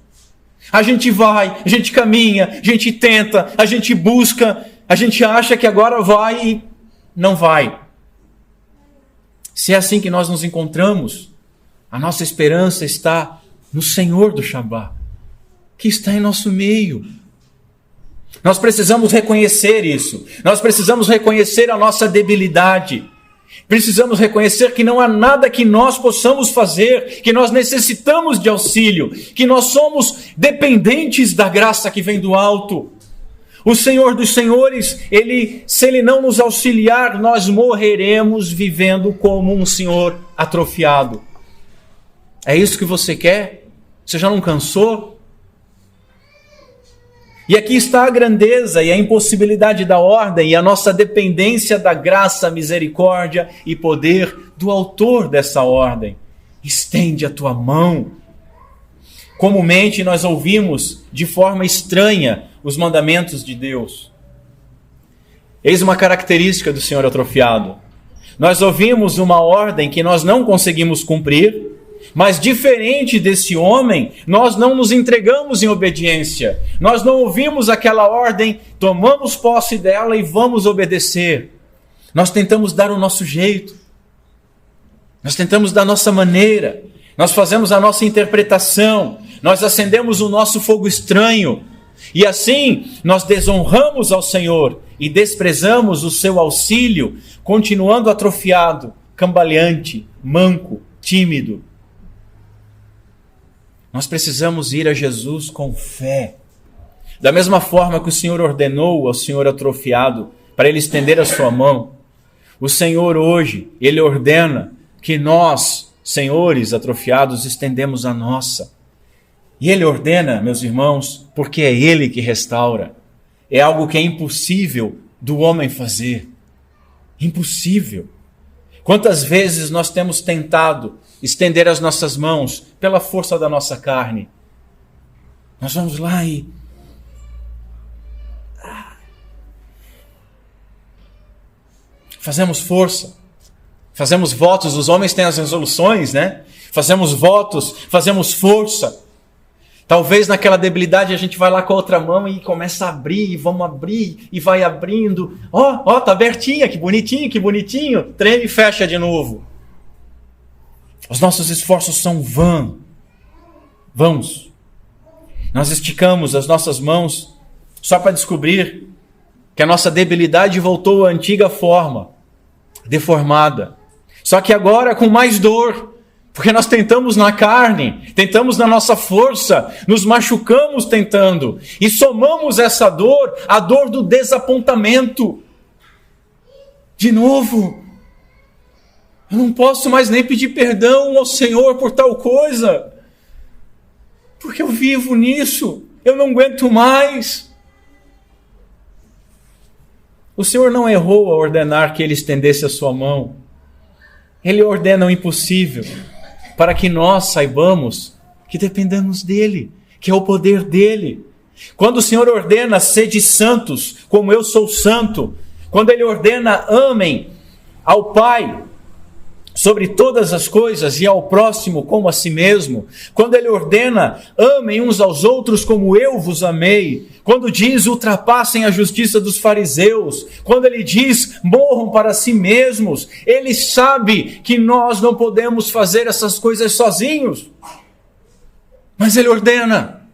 A: A gente vai, a gente caminha, a gente tenta, a gente busca, a gente acha que agora vai e não vai. Se é assim que nós nos encontramos, a nossa esperança está no Senhor do Shabá, que está em nosso meio. Nós precisamos reconhecer isso. Nós precisamos reconhecer a nossa debilidade. Precisamos reconhecer que não há nada que nós possamos fazer, que nós necessitamos de auxílio, que nós somos dependentes da graça que vem do alto. O Senhor dos Senhores, se Ele não nos auxiliar, nós morreremos vivendo como um senhor atrofiado. É isso que você quer? Você já não cansou? E aqui está a grandeza e a impossibilidade da ordem e a nossa dependência da graça, misericórdia e poder do autor dessa ordem. Estende a tua mão. Comumente nós ouvimos de forma estranha os mandamentos de Deus. Eis uma característica do senhor atrofiado. Nós ouvimos uma ordem que nós não conseguimos cumprir, mas diferente desse homem, nós não nos entregamos em obediência. Nós não ouvimos aquela ordem, tomamos posse dela e vamos obedecer. Nós tentamos dar o nosso jeito. Nós tentamos da nossa maneira. Nós fazemos a nossa interpretação. Nós acendemos o nosso fogo estranho. E assim, nós desonramos ao Senhor e desprezamos o seu auxílio, continuando atrofiado, cambaleante, manco, tímido. Nós precisamos ir a Jesus com fé. Da mesma forma que o Senhor ordenou ao senhor atrofiado para ele estender a sua mão, o Senhor hoje, Ele ordena que nós, senhores atrofiados, estendemos a nossa. E Ele ordena, meus irmãos, porque é Ele que restaura. É algo que é impossível do homem fazer. Impossível. Quantas vezes nós temos tentado estender as nossas mãos pela força da nossa carne? Nós vamos lá e... fazemos força. Fazemos votos. Os homens têm as resoluções, né? Fazemos votos, fazemos força. Talvez naquela debilidade a gente vai lá com a outra mão e começa a abrir, e vamos abrir, e vai abrindo. Ó, tá abertinha, que bonitinho. Treme e fecha de novo. Os nossos esforços são vãos. Nós esticamos as nossas mãos só para descobrir que a nossa debilidade voltou à antiga forma, deformada. Só que agora com mais dor. Porque nós tentamos na carne, tentamos na nossa força, nos machucamos tentando. E somamos essa dor à dor do desapontamento. De novo, eu não posso mais nem pedir perdão ao Senhor por tal coisa. Porque eu vivo nisso, eu não aguento mais. O Senhor não errou ao ordenar que Ele estendesse a sua mão. Ele ordena o impossível, para que nós saibamos que dependemos dEle, que é o poder dEle. Quando o Senhor ordena, sede santos, como eu sou santo, quando Ele ordena, amem ao Pai sobre todas as coisas e ao próximo como a si mesmo, quando Ele ordena, amem uns aos outros como eu vos amei, quando diz, ultrapassem a justiça dos fariseus, quando Ele diz, morram para si mesmos, Ele sabe que nós não podemos fazer essas coisas sozinhos, mas Ele ordena.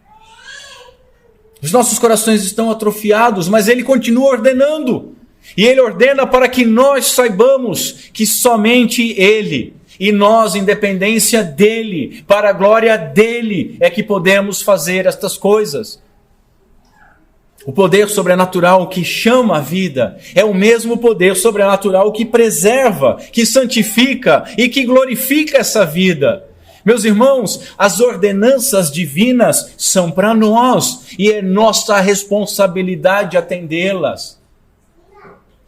A: Os nossos corações estão atrofiados, mas Ele continua ordenando. E Ele ordena para que nós saibamos que somente Ele e nós, em dependência dEle, para a glória dEle, é que podemos fazer estas coisas. O poder sobrenatural que chama a vida é o mesmo poder sobrenatural que preserva, que santifica e que glorifica essa vida. Meus irmãos, as ordenanças divinas são para nós e é nossa responsabilidade atendê-las.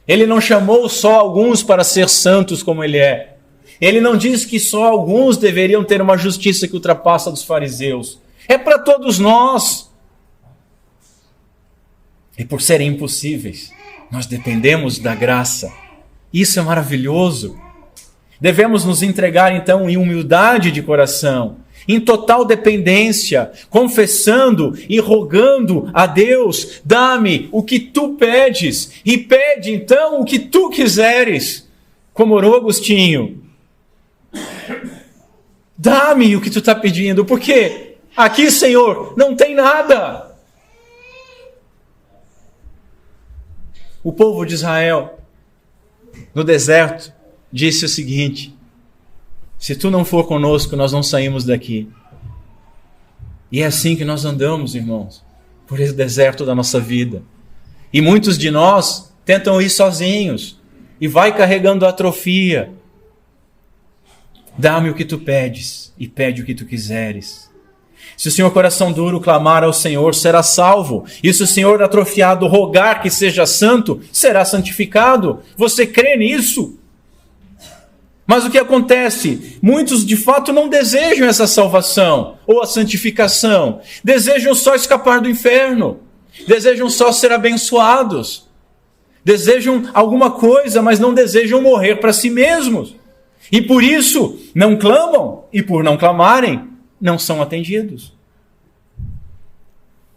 A: Ele não chamou só alguns para ser santos como ele é. Ele não diz que só alguns deveriam ter uma justiça que ultrapassa a dos fariseus. É para todos nós. E por serem impossíveis, nós dependemos da graça. Isso é maravilhoso. Devemos nos entregar então em humildade de coração, em total dependência, confessando e rogando a Deus: dá-me o que tu pedes, e pede então o que tu quiseres. Como orou Agostinho: dá-me o que tu está pedindo, porque aqui, Senhor, não tem nada. O povo de Israel, no deserto, disse o seguinte: se tu não for conosco, nós não saímos daqui. E é assim que nós andamos, irmãos, por esse deserto da nossa vida. E muitos de nós tentam ir sozinhos e vai carregando atrofia. Dá-me o que tu pedes e pede o que tu quiseres. Se o senhor coração duro clamar ao Senhor, será salvo. E se o senhor atrofiado rogar que seja santo, será santificado. Você crê nisso? Mas o que acontece? Muitos de fato não desejam essa salvação ou a santificação. Desejam só escapar do inferno. Desejam só ser abençoados. Desejam alguma coisa, mas não desejam morrer para si mesmos. E por isso não clamam, e por não clamarem, não são atendidos.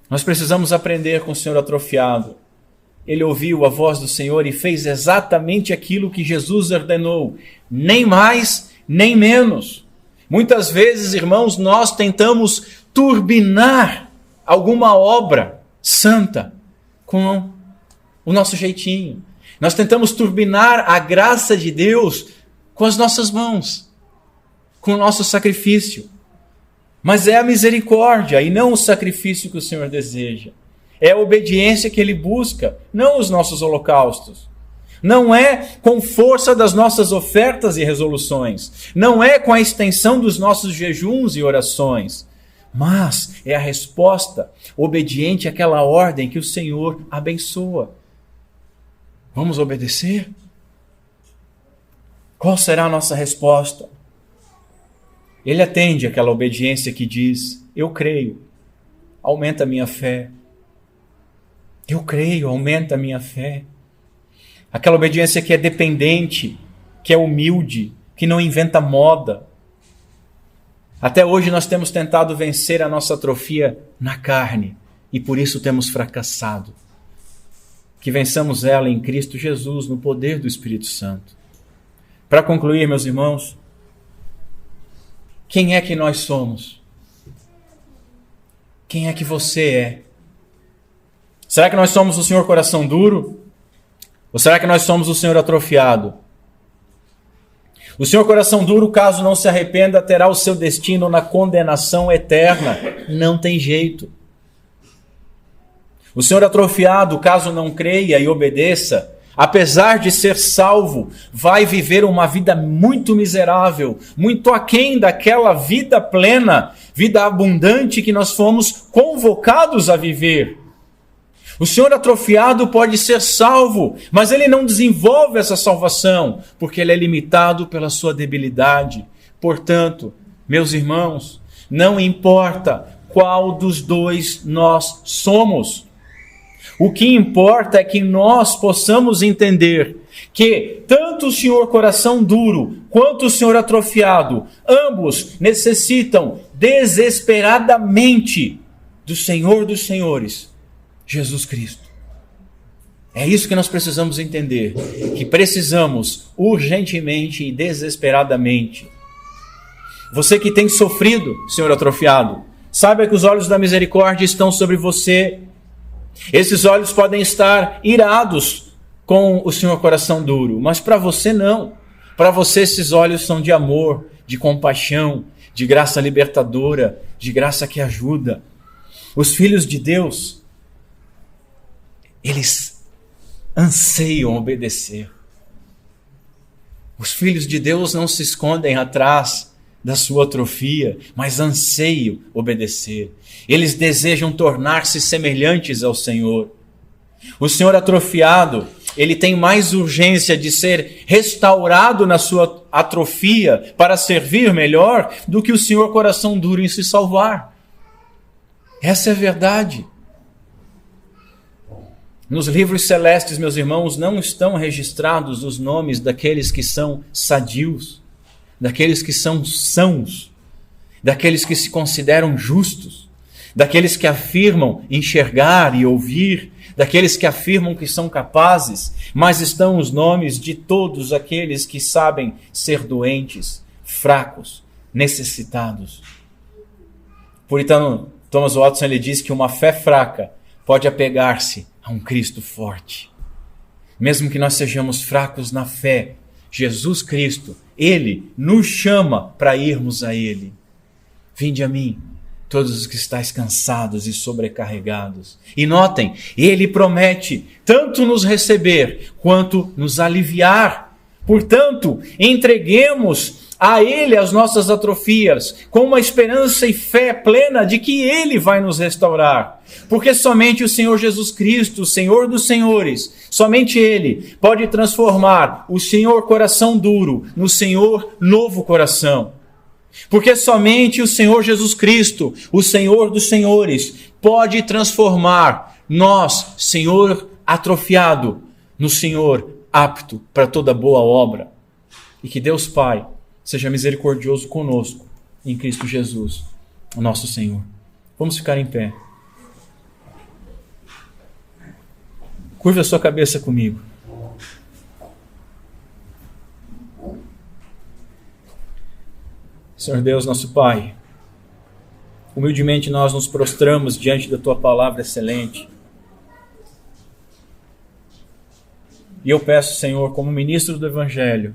A: Nós precisamos aprender com o Senhor atrofiado. Ele ouviu a voz do Senhor e fez exatamente aquilo que Jesus ordenou, nem mais, nem menos. Muitas vezes, irmãos, nós tentamos turbinar alguma obra santa com o nosso jeitinho. Nós tentamos turbinar a graça de Deus com as nossas mãos, com o nosso sacrifício. Mas é a misericórdia e não o sacrifício que o Senhor deseja. É a obediência que Ele busca, não os nossos holocaustos. Não é com força das nossas ofertas e resoluções. Não é com a extensão dos nossos jejuns e orações. Mas é a resposta obediente àquela ordem que o Senhor abençoa. Vamos obedecer? Qual será a nossa resposta? Ele atende aquela obediência que diz: eu creio, aumenta a minha fé. Eu creio, aumenta a minha fé. Aquela obediência que é dependente, que é humilde, que não inventa moda. Até hoje nós temos tentado vencer a nossa atrofia na carne e por isso temos fracassado. Que vençamos ela em Cristo Jesus, no poder do Espírito Santo. Para concluir, meus irmãos, quem é que nós somos? Quem é que você é? Será que nós somos o Senhor coração duro? Ou será que nós somos o Senhor atrofiado? O Senhor coração duro, caso não se arrependa, terá o seu destino na condenação eterna. Não tem jeito. O Senhor atrofiado, caso não creia e obedeça, apesar de ser salvo, vai viver uma vida muito miserável, muito aquém daquela vida plena, vida abundante que nós fomos convocados a viver. O Senhor atrofiado pode ser salvo, mas ele não desenvolve essa salvação, porque ele é limitado pela sua debilidade. Portanto, meus irmãos, não importa qual dos dois nós somos. O que importa é que nós possamos entender que tanto o Senhor coração duro quanto o Senhor atrofiado, ambos necessitam desesperadamente do Senhor dos Senhores, Jesus Cristo. É isso que nós precisamos entender, que precisamos urgentemente e desesperadamente. Você que tem sofrido, Senhor atrofiado, saiba que os olhos da misericórdia estão sobre você. Esses olhos podem estar irados com o Senhor coração duro, mas para você não. Para você esses olhos são de amor, de compaixão, de graça libertadora, de graça que ajuda. Os filhos de Deus, eles anseiam obedecer. Os filhos de Deus não se escondem atrás da sua atrofia, mas anseiam obedecer. Eles desejam tornar-se semelhantes ao Senhor. O Senhor atrofiado, ele tem mais urgência de ser restaurado na sua atrofia para servir melhor do que o Senhor coração duro em se salvar. Essa é a verdade. Nos livros celestes, meus irmãos, não estão registrados os nomes daqueles que são sadios, daqueles que são sãos, daqueles que se consideram justos, daqueles que afirmam enxergar e ouvir, daqueles que afirmam que são capazes, mas estão os nomes de todos aqueles que sabem ser doentes, fracos, necessitados. O puritano Thomas Watson, ele diz que uma fé fraca pode apegar-se a um Cristo forte. Mesmo que nós sejamos fracos na fé, Jesus Cristo, Ele nos chama para irmos a Ele. Vinde a mim, todos os que estáis cansados e sobrecarregados. E notem, Ele promete tanto nos receber quanto nos aliviar. Portanto, entreguemos a Ele as nossas atrofias, com uma esperança e fé plena de que Ele vai nos restaurar. Porque somente o Senhor Jesus Cristo, o Senhor dos Senhores, somente Ele pode transformar o Senhor coração duro no Senhor novo coração. Porque somente o Senhor Jesus Cristo, o Senhor dos Senhores, pode transformar nós, Senhor atrofiado, no Senhor apto para toda boa obra. E que Deus Pai seja misericordioso conosco, em Cristo Jesus, o nosso Senhor. Vamos ficar em pé. Curva a sua cabeça comigo. Senhor Deus, nosso Pai, humildemente nós nos prostramos diante da Tua palavra excelente. E eu peço, Senhor, como ministro do Evangelho,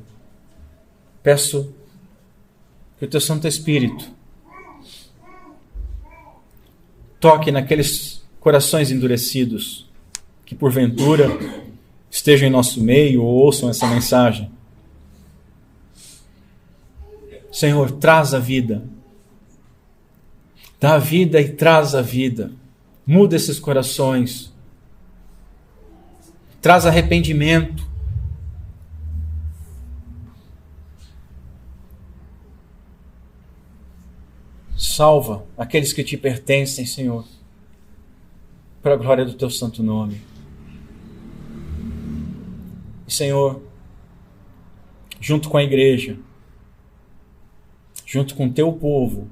A: peço que o Teu Santo Espírito toque naqueles corações endurecidos que porventura estejam em nosso meio ou ouçam essa mensagem. Senhor, traz a vida. Dá a vida e traz a vida. Muda esses corações. Traz arrependimento. Salva aqueles que te pertencem, Senhor, para a glória do Teu santo nome. E, Senhor, junto com a igreja, junto com o Teu povo,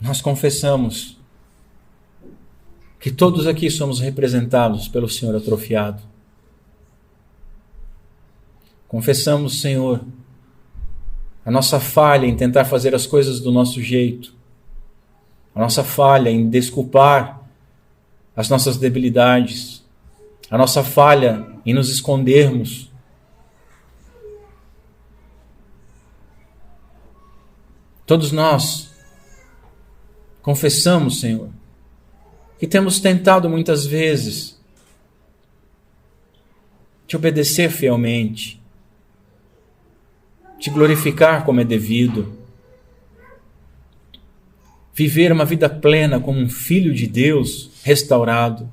A: nós confessamos que todos aqui somos representados pelo Senhor atrofiado. Confessamos, Senhor, a nossa falha em tentar fazer as coisas do nosso jeito, a nossa falha em desculpar as nossas debilidades, a nossa falha em nos escondermos. Todos nós confessamos, Senhor, que temos tentado muitas vezes te obedecer fielmente, te glorificar como é devido, viver uma vida plena como um filho de Deus restaurado.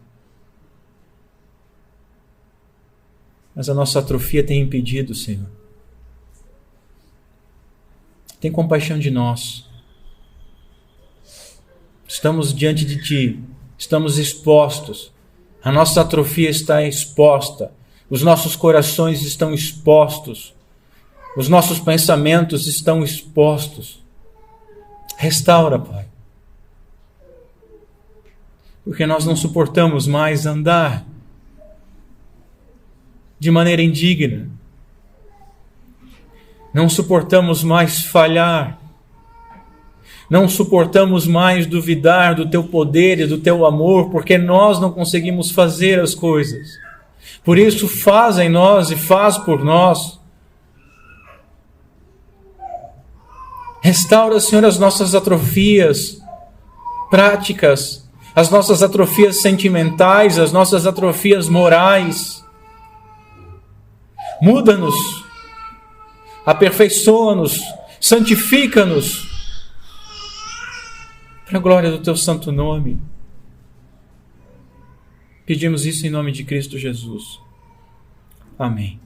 A: Mas a nossa atrofia tem impedido, Senhor. Tem compaixão de nós. Estamos diante de Ti, estamos expostos. A nossa atrofia está exposta. Os nossos corações estão expostos. Os nossos pensamentos estão expostos. Restaura, Pai. Porque nós não suportamos mais andar de maneira indigna. Não suportamos mais falhar. Não suportamos mais duvidar do Teu poder e do Teu amor, porque nós não conseguimos fazer as coisas. Por isso, faz em nós e faz por nós. Restaura, Senhor, as nossas atrofias práticas, as nossas atrofias sentimentais, as nossas atrofias morais. Muda-nos, aperfeiçoa-nos, Santifica-nos para a glória do teu santo nome. Pedimos isso em nome de Cristo Jesus. Amém.